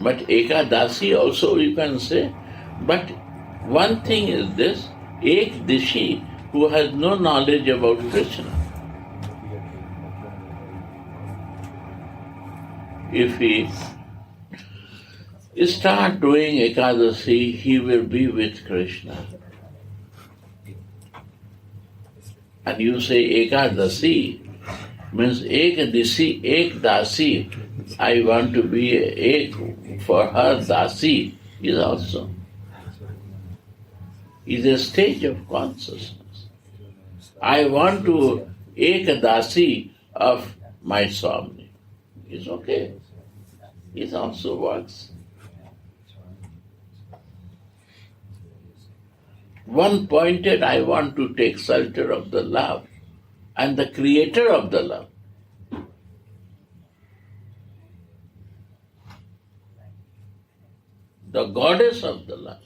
but Ekadasi also you can say. But one thing is this, Ek Dishi, who has no knowledge about Krishna. If he start doing Ekadasi, he will be with Krishna. And you say Ekadasi, means Ek Disi, Ek Dasi. I want to be Ek for her, Dasi is also. Is a stage of consciousness. I want to Ek Dasi of my Swami. It's okay. It also works. One pointed, I want to take shelter of the love and the creator of the love. The goddess of the love.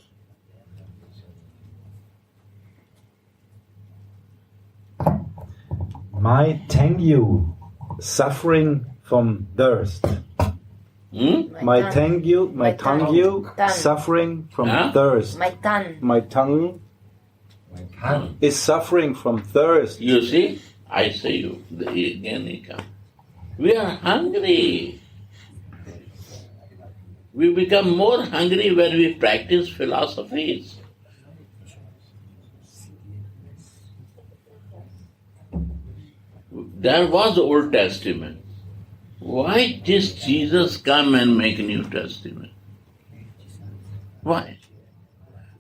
My Tengu, suffering from thirst. My Tengu, tongue. suffering from Huh? thirst. My tongue is suffering from thirst. You see, I say you, again he comes. We are hungry. We become more hungry when we practice philosophies. There was Old Testament. Why did Jesus come and make New Testament? Why?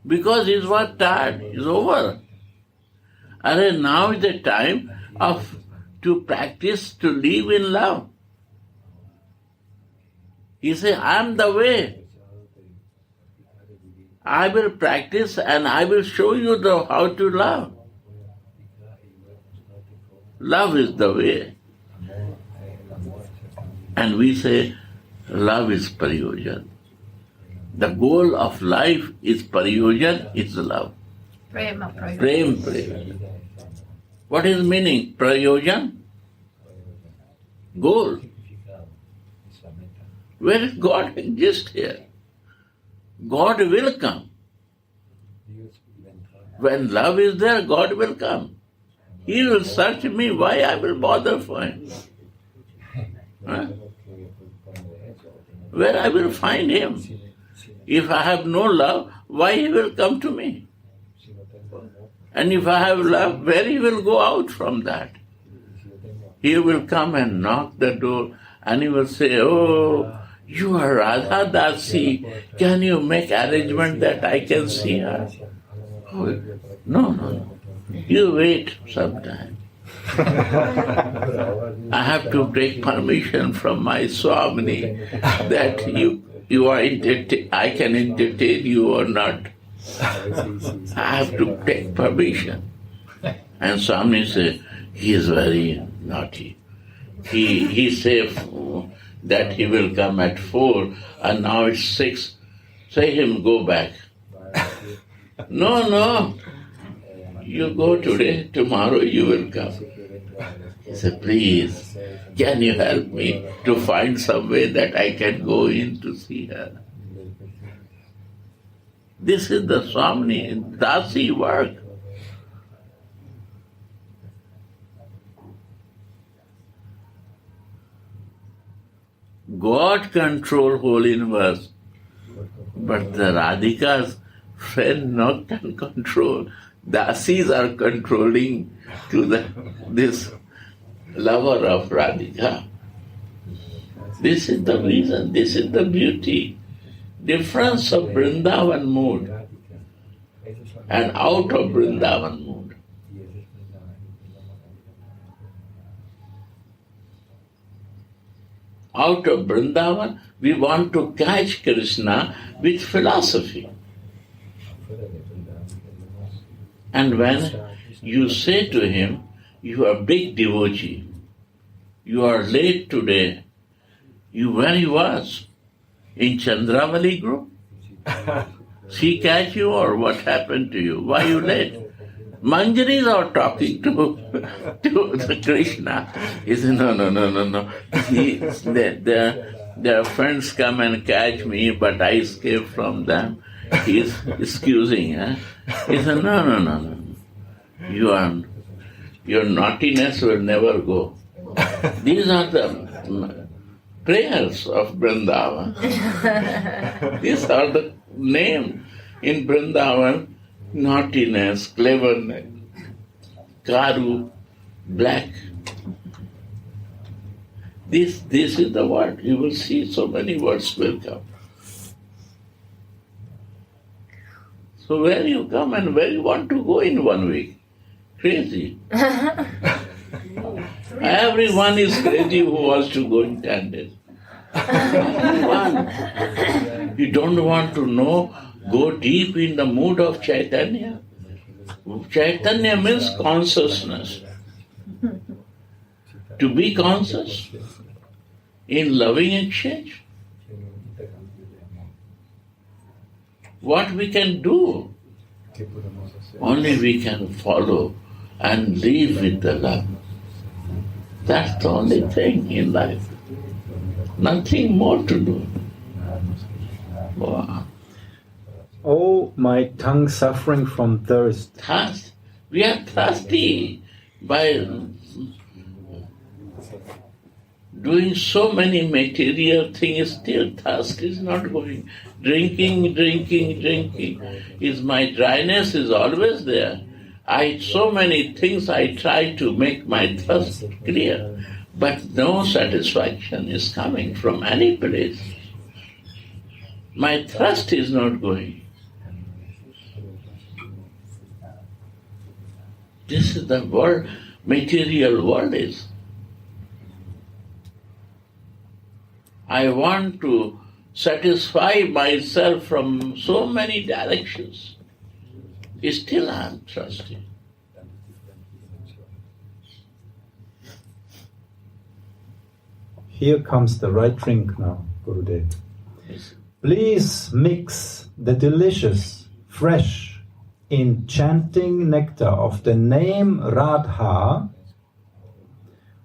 Because he was tired, it's over. And now is the time of to practice to live in love. He said, I am the way. I will practice and I will show you how to love. Love is the way. And we say, love is Prayojan. The goal of life is Prayojan, is love. Prema. Prem Prayojan. What is meaning? Prayojan? Goal. Where is God exist here? God will come. When love is there, God will come. He will search me, why I will bother for him? Huh? Where I will find him? If I have no love, why he will come to me? And if I have love, where he will go out from that? He will come and knock the door and he will say, oh, you are Radha Dasi. Can you make arrangement that I can see her? Oh, no. You wait some time. I have to take permission from my Swami that you are I can entertain you or not. I have to take permission. And Swami says, he is very naughty. He said that he will come at 4 and now it's 6. Say him, go back. No. You go today, tomorrow you will come. He said, please, can you help me to find some way that I can go in to see her? This is the Swami, Dasi work. God control whole universe, but the Radhikas friend no can control. Dasis are controlling to this lover of Radhika. This is the reason, this is the beauty. Difference of Vrindavan mood and out of Vrindavan mood. Out of Vrindavan, we want to catch Krishna with philosophy. And when you say to him, you are a big devotee, you are late today, where he was? In Chandravali group? She catch you or what happened to you? Why you late? Manjaris are talking to the Krishna. He said, no. Their friends come and catch me, but I escape from them. He is excusing. He said, no. Your naughtiness will never go. These are the prayers of Vrindavan. These are the names in Vrindavan: naughtiness, cleverness, karu, black. This is the word. You will see so many words will come. So where you come and where you want to go in 1 week? Crazy. Everyone is crazy who wants to go in 10 days. Everyone. You don't want to know, go deep in the mood of Chaitanya. Chaitanya means consciousness. To be conscious in loving exchange. What we can do? Only we can follow and live with the love. That's the only thing in life. Nothing more to do. Wow. Oh, my tongue suffering from thirst. Thirst. We are thirsty by doing so many material things. Still thirst is not going. Drinking. Is my dryness is always there. So many things I try to make my thirst clear, but no satisfaction is coming from any place. My thirst is not going. This is the world, material world is. I want to satisfy myself from so many directions. Still I am thirsty. Here comes the right drink now, Gurudev. Please mix the delicious, fresh, enchanting nectar of the name Radha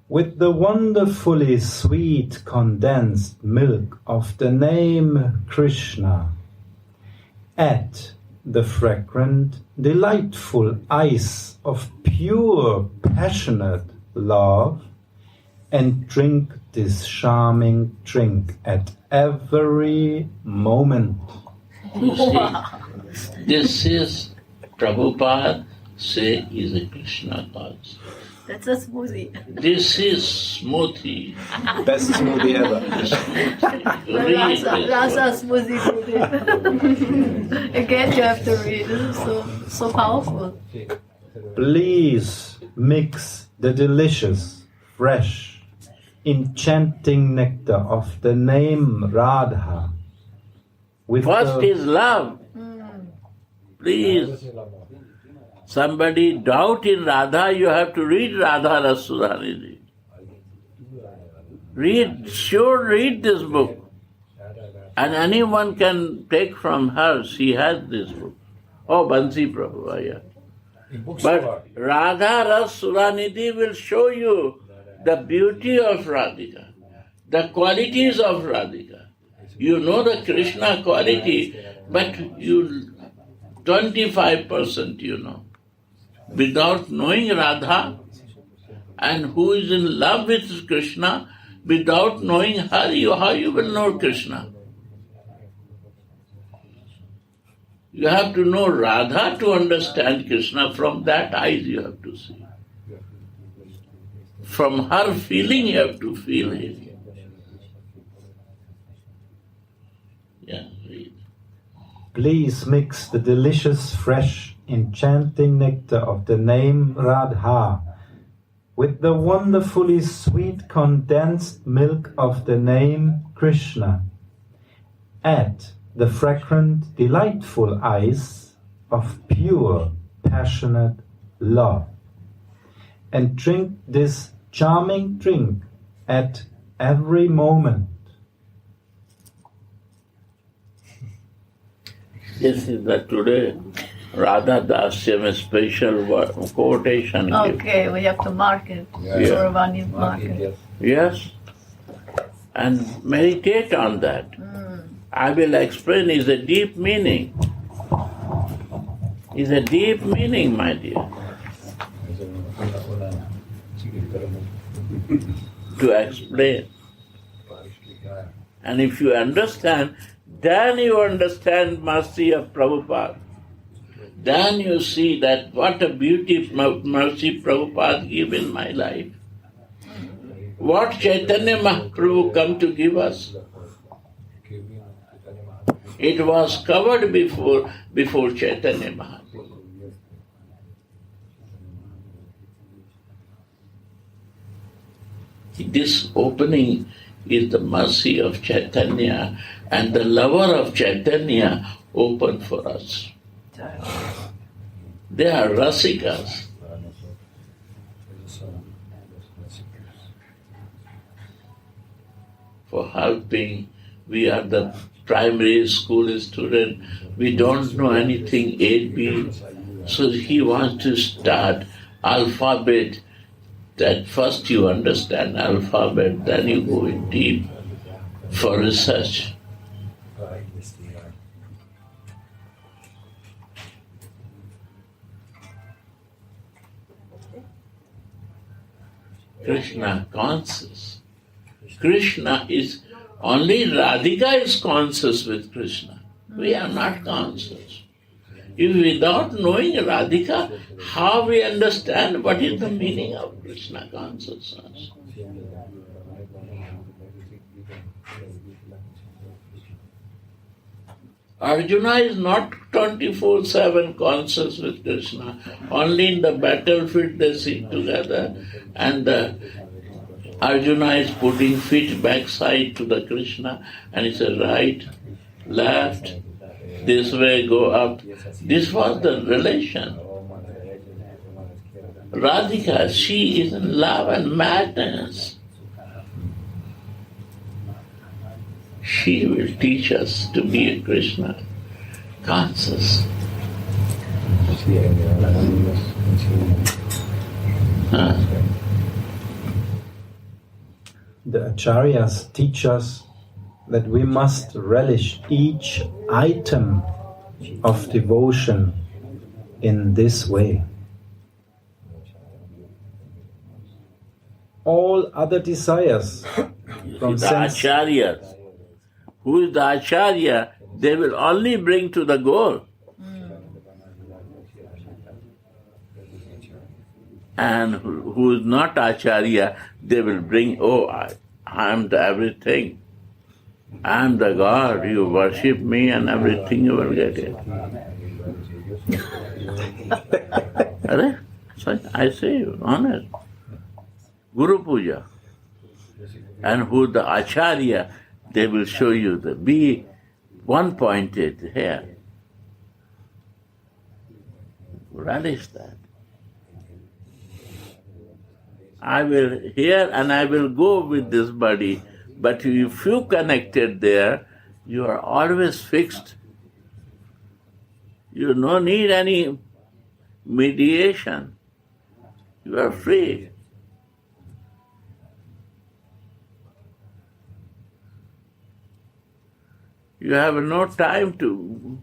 with the wonderfully sweet condensed milk of the name Krishna. Add the fragrant, delightful ice of pure, passionate love and drink this charming drink at every moment. You see, this is Prabhupada say is a Krishna cause. That's a smoothie. This is Smoothy. Best smoothie ever. Read this. Rasa smoothie. Again, you have to read. This is so powerful. Please mix the delicious, fresh, enchanting nectar of the name Radha with First is love. Please. Somebody doubt in Radha, you have to read Radha Rasudanidhi. Read this book. And anyone can take from her, she has this book. Oh, Bansi Prabhu, yeah. But Radha Rasudanidhi will show you the beauty of Radhika, the qualities of Radhika. You know the Krishna quality, but you 25% you know. Without knowing Radha and who is in love with Krishna, without knowing her, how you will know Krishna? You have to know Radha to understand Krishna. From that eyes you have to see. From her feeling you have to feel him. Yeah, read. Please mix the delicious, fresh, enchanting nectar of the name Radha with the wonderfully sweet condensed milk of the name Krishna. Add the fragrant, delightful ice of pure, passionate love. And drink this charming drink at every moment. This is the today Radha Dasyam special quotation. Okay, we have to mark it. Yeah. One is mark it. Yes. And meditate on that. I will explain is a deep meaning. Is a deep meaning, my dear. To explain. And if you understand, then you understand mercy of Prabhupada. Then you see that what a beauty mercy Prabhupada gave in my life. What Chaitanya Mahaprabhu come to give us. It was covered before Chaitanya Mahaprabhu. This opening is the mercy of Chaitanya, and the lover of Chaitanya open for us. They are rasikas. For helping, we are the primary school student. We don't know anything A, B. So he wants to start alphabet. That first you understand alphabet, then you go in deep for research. Krishna conscious. Krishna is, only Radhika is conscious with Krishna. We are not conscious. If without knowing Radhika, how we understand what is the meaning of Krishna consciousness? Arjuna is not 24/7 conscious with Krishna. Only in the battlefield they sit together and Arjuna is putting feet backside to the Krishna and he says right, left, this way, go up. This was the relation. Radhika, she is in love and madness. She will teach us to be a Krishna conscious. The acharyas teach us that we must relish each item of devotion in this way. All other desires from The sense... acharyas. Who is the acharya? They will only bring to the goal. And who is not acharya, they will bring, I am the everything. I am the God, you worship me and everything you will get it. I say you, honest. Guru Puja. And who the acharya, they will show you the be one-pointed here. Relish that. I will here and I will go with this body, but if you connected there, you are always fixed. You no need any mediation. You are free. You have no time to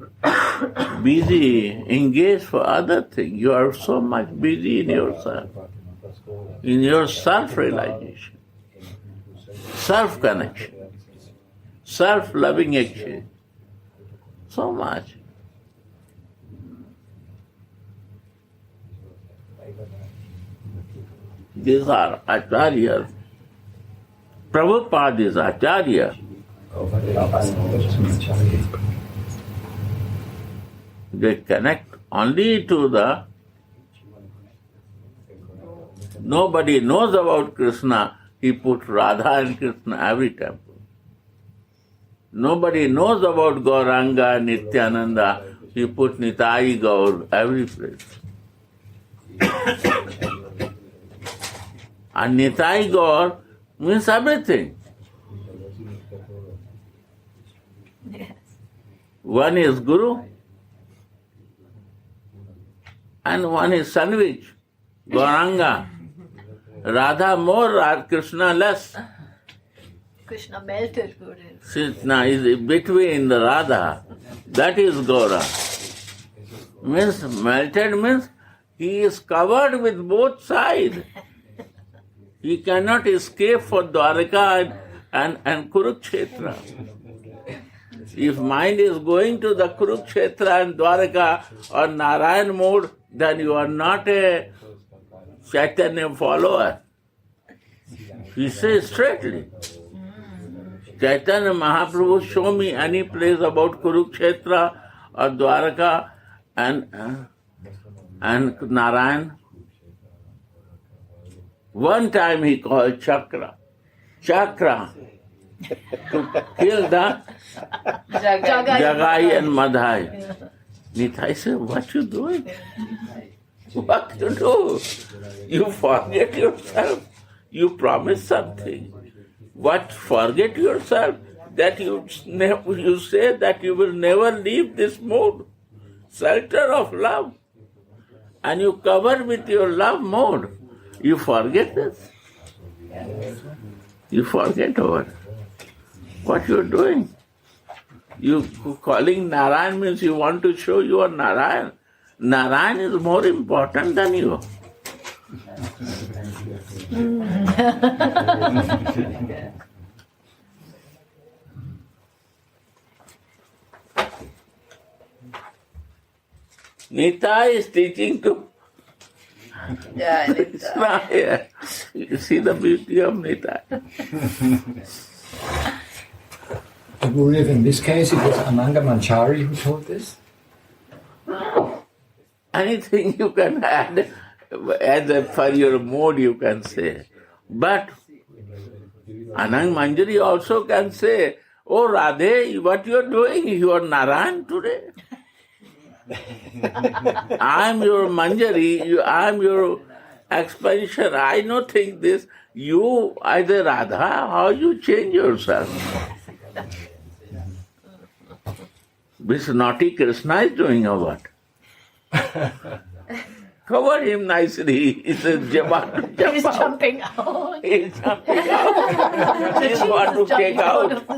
busy, engage for other things. You are so much busy in yourself, in your self-realization, self-connection, self-loving exchange. So much. These are acharyas. Prabhupada is acharya. They connect only to the... Nobody knows about Krishna. He put Radha and Krishna every temple. Nobody knows about Gauranga and Nityananda. He put Nitai Gaur every place. And Nitai Gaur means everything. Yes. One is Guru and one is sandwich, Gauranga. Radha more, Krishna less. Krishna melted Guru. Krishna is between the Radha. That is Gaura. Means melted means he is covered with both sides. He cannot escape for Dwaraka and Kurukshetra. If mind is going to the Kurukshetra and Dwaraka or Narayan mode, then you are not a Chaitanya follower. He says straightly. Chaitanya Mahaprabhu, show me any place about Kurukshetra or Dwaraka and Narayan. One time he called Chakra to kill the Jagai and Madhai. Nitai said, what you doing? What you do? You forget yourself. You promise something. What forget yourself? That you say that you will never leave this mode, shelter of love. And you cover with your love mode. You forget this. You forget over what you are doing. You calling Narayan means you want to show you are Narayan. Narayan is more important than you. Nitai is teaching to Krishna here. You see the beauty of Nitai. I believe in this case it was Ananga Manchari who told this. Anything you can add for your mood you can say. But Anang Manjari also can say, oh Radhe, what you are doing? You are Narayan today. I am your Manjari, I am your expansion. I don't think this. You, either Radha, how you change yourself? This naughty Krishna is doing a what? Cover him nicely. He says, He's jumping out. He's jumping out. He's want to take out.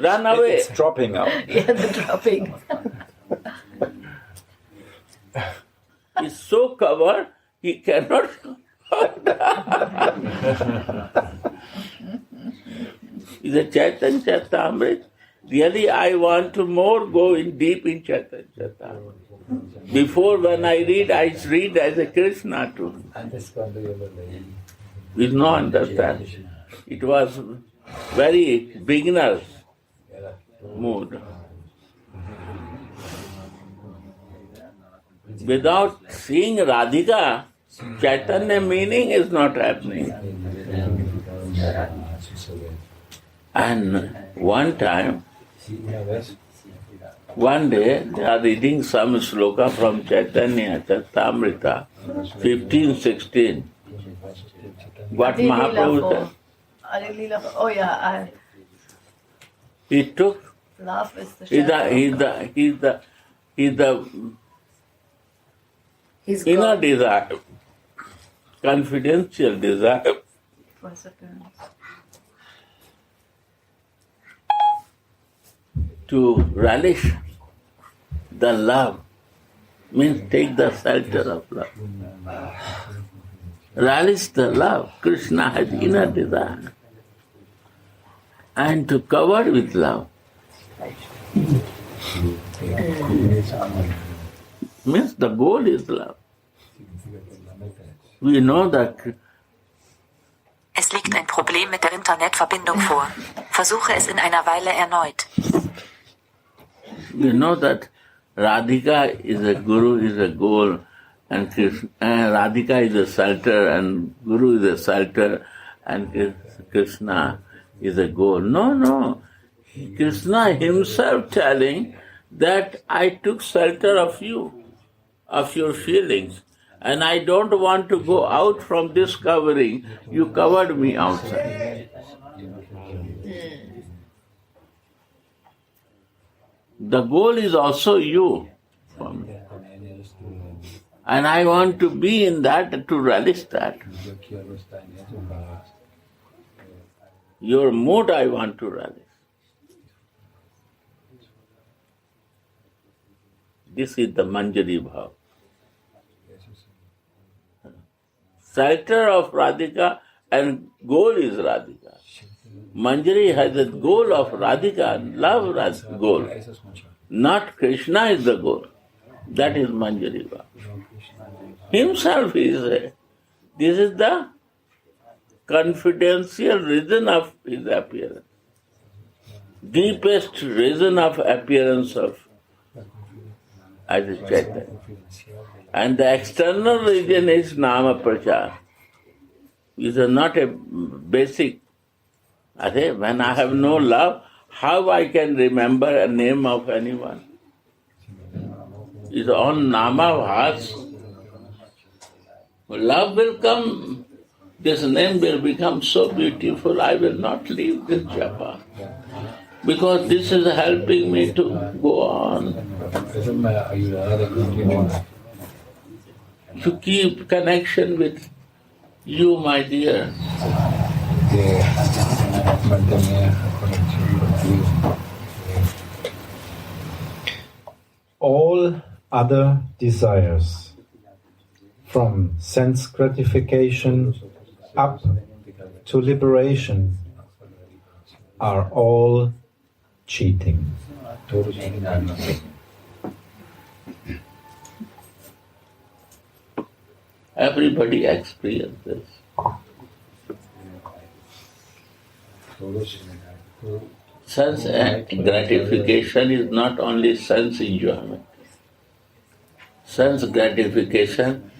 Run away. It's dropping out. Yeah, the dropping. He's so covered, he cannot. Is a Chaitanya Charitamrita. Really, I want to more go in deep in Chaitanya Charitamrita. Before when I read as a Krishna too. With no understanding. It was very beginner's mood. Without seeing Radhika, Chaitanya meaning is not happening. And one day, they are reading some sloka from Chaitanya Charitamrita, 15-16. What Mahaprabhu said. Oh yeah, He took. love is the shadow. He's the He's inner God. desire, confidential desire. First appearance. To relish the love means take the shelter of love. Relish the love. Krishna has inner desire. And to cover with love means the goal is love. We know that Es liegt ein Problem mit der Internetverbindung vor. Versuche es in einer Weile erneut. You know that Radhika is a guru, is a goal, and Radhika is a shelter, and Guru is a shelter, and Krishna is a goal. No. Krishna himself telling that I took shelter of you, of your feelings, and I don't want to go out from this covering. You covered me outside. The goal is also you for me. And I want to be in that, to relish that. Your mood I want to relish. This is the Manjari Bhav. Shelter of Radhika and goal is Radhika. Manjari has a goal of Radhika, love Radhika goal. Not Krishna is the goal. That is Manjari Bhav. Himself is this is the confidential reason of his appearance. Deepest reason of appearance of Aditya Chaitanya. And the external reason is Nama Prachar. It is not a basic. When I have no love, how I can remember a name of anyone? It's on Nama Bhas. Love will come, this name will become so beautiful, I will not leave this japa. Because this is helping me to go on. To keep connection with you, my dear. All other desires, from sense gratification up to liberation, are all cheating. Everybody experiences this. Sense gratification is not only sense enjoyment. Sense gratification,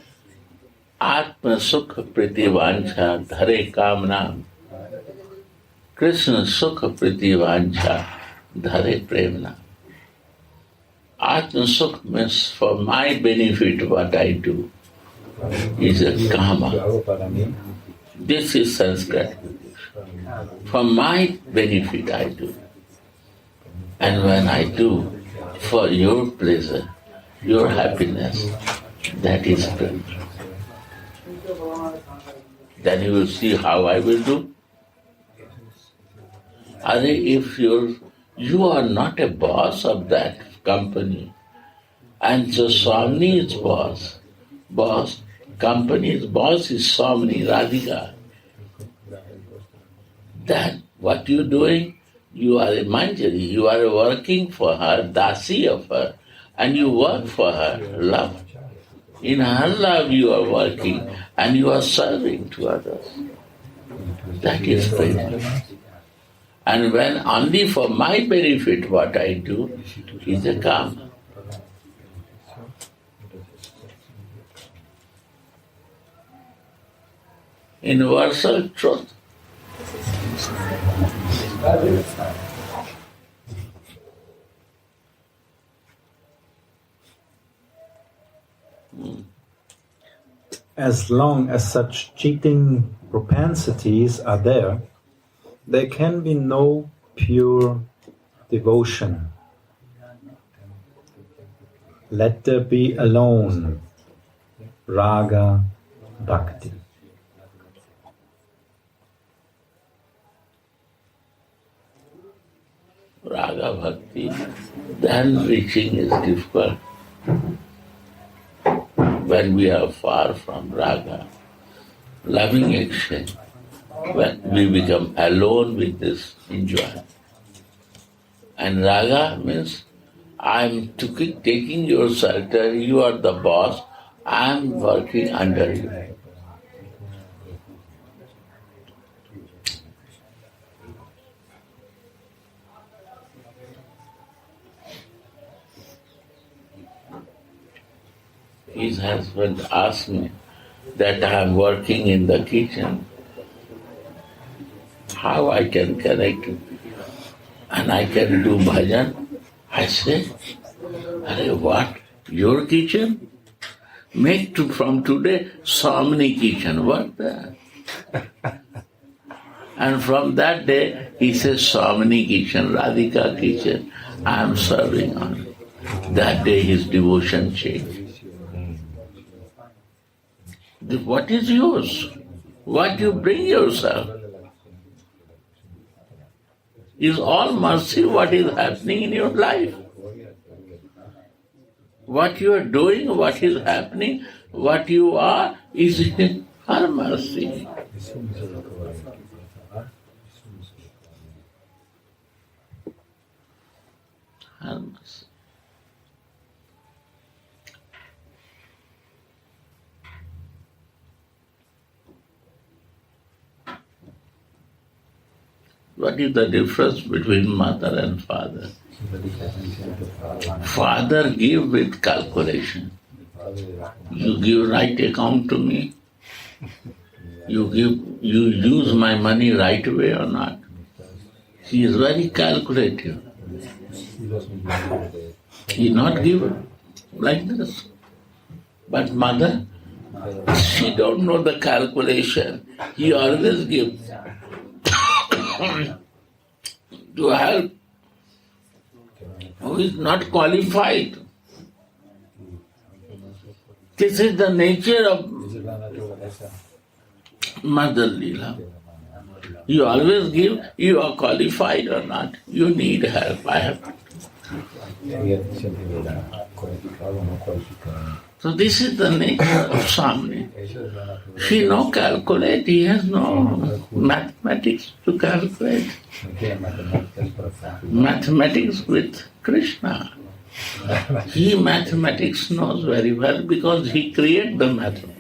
Atma Sukha Pritivancha Dhare Kamna. Krishna Sukha Pritivancha Dhare Premna. Atma Sukha means for my benefit what I do is a kama. This is sense gratification. For my benefit I do. And when I do for your pleasure, your happiness, that is prema. Then you will see how I will do. If you are not a boss of that company, and so Swami is boss, company's boss is Swami, Radhika, then what you doing? You are a manjari, you are working for her, dasi of her, and you work for her, love. In her love you are working and you are serving to others. That is prema. And when only for my benefit what I do is a kama. Universal truth. As long as such cheating propensities are there can be no pure devotion. Let there be alone raga bhakti. Raga bhakti, then reaching is difficult. When we are far from raga, loving action, when we become alone with this enjoyment. And raga means I am taking your shelter, you are the boss, I am working under you. his husband asked me that I am working in the kitchen, how I can connect and I can do bhajan. I said, "Arey, what? Your kitchen? Make from today Swamini kitchen." What the? And from that day, he says, "Swamini kitchen, Radhika kitchen, I am serving on." That day his devotion changed. What is yours? What you bring yourself? Is all mercy what is happening in your life. What you are doing, what is happening, what you are is her mercy. Her mercy. What is the difference between mother and father? Father give with calculation. You give right account to me. You use my money right way or not. He is very calculative. He not give like this. But mother, she don't know the calculation. He always gives. To help who is not qualified. This is the nature of motherly love. You always give, you are qualified or not. You need help. I have. So this is the nature of Swami. She no calculate, he has no mathematics to calculate. Mathematics with Krishna. He mathematics knows very well because he created the mathematics.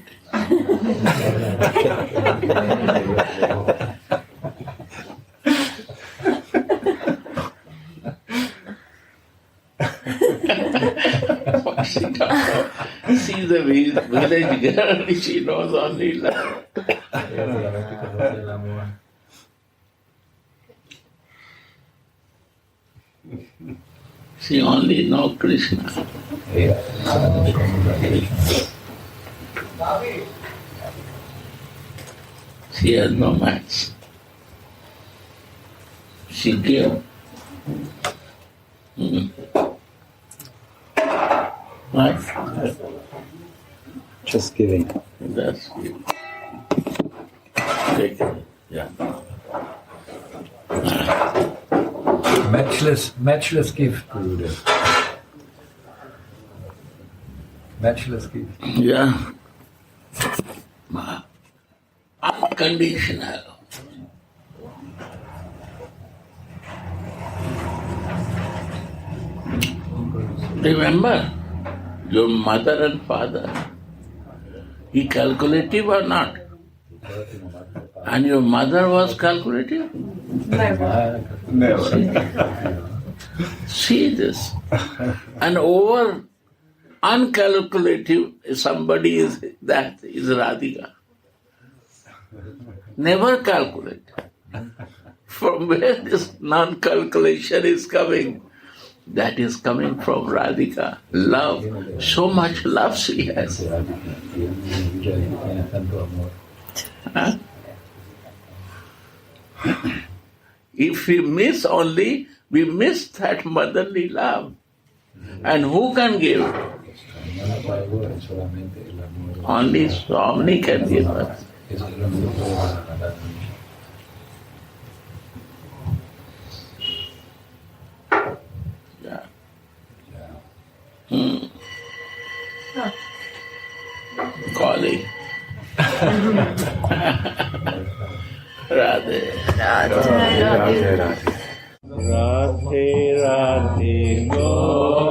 She's a village girl, she knows only love. She only knows Krishna. She has no maths. She gave. Right? Just giving. That's it. Take it. Yeah. Matchless gift, Gurudev. Matchless gift. Yeah. Unconditional. Remember, your mother and father, he calculative or not? And your mother was calculative? Never. See this. And over uncalculative, somebody is that, is Radhika. Never calculate. From where this non-calculation is coming? That is coming from Radhika. Love. So much love she has. Huh? If we miss only, we miss that motherly love. And who can give? Only Swami can give us. Yeah. Calling. Radhe. Radhe, Radhe. Radhe Radhe Go.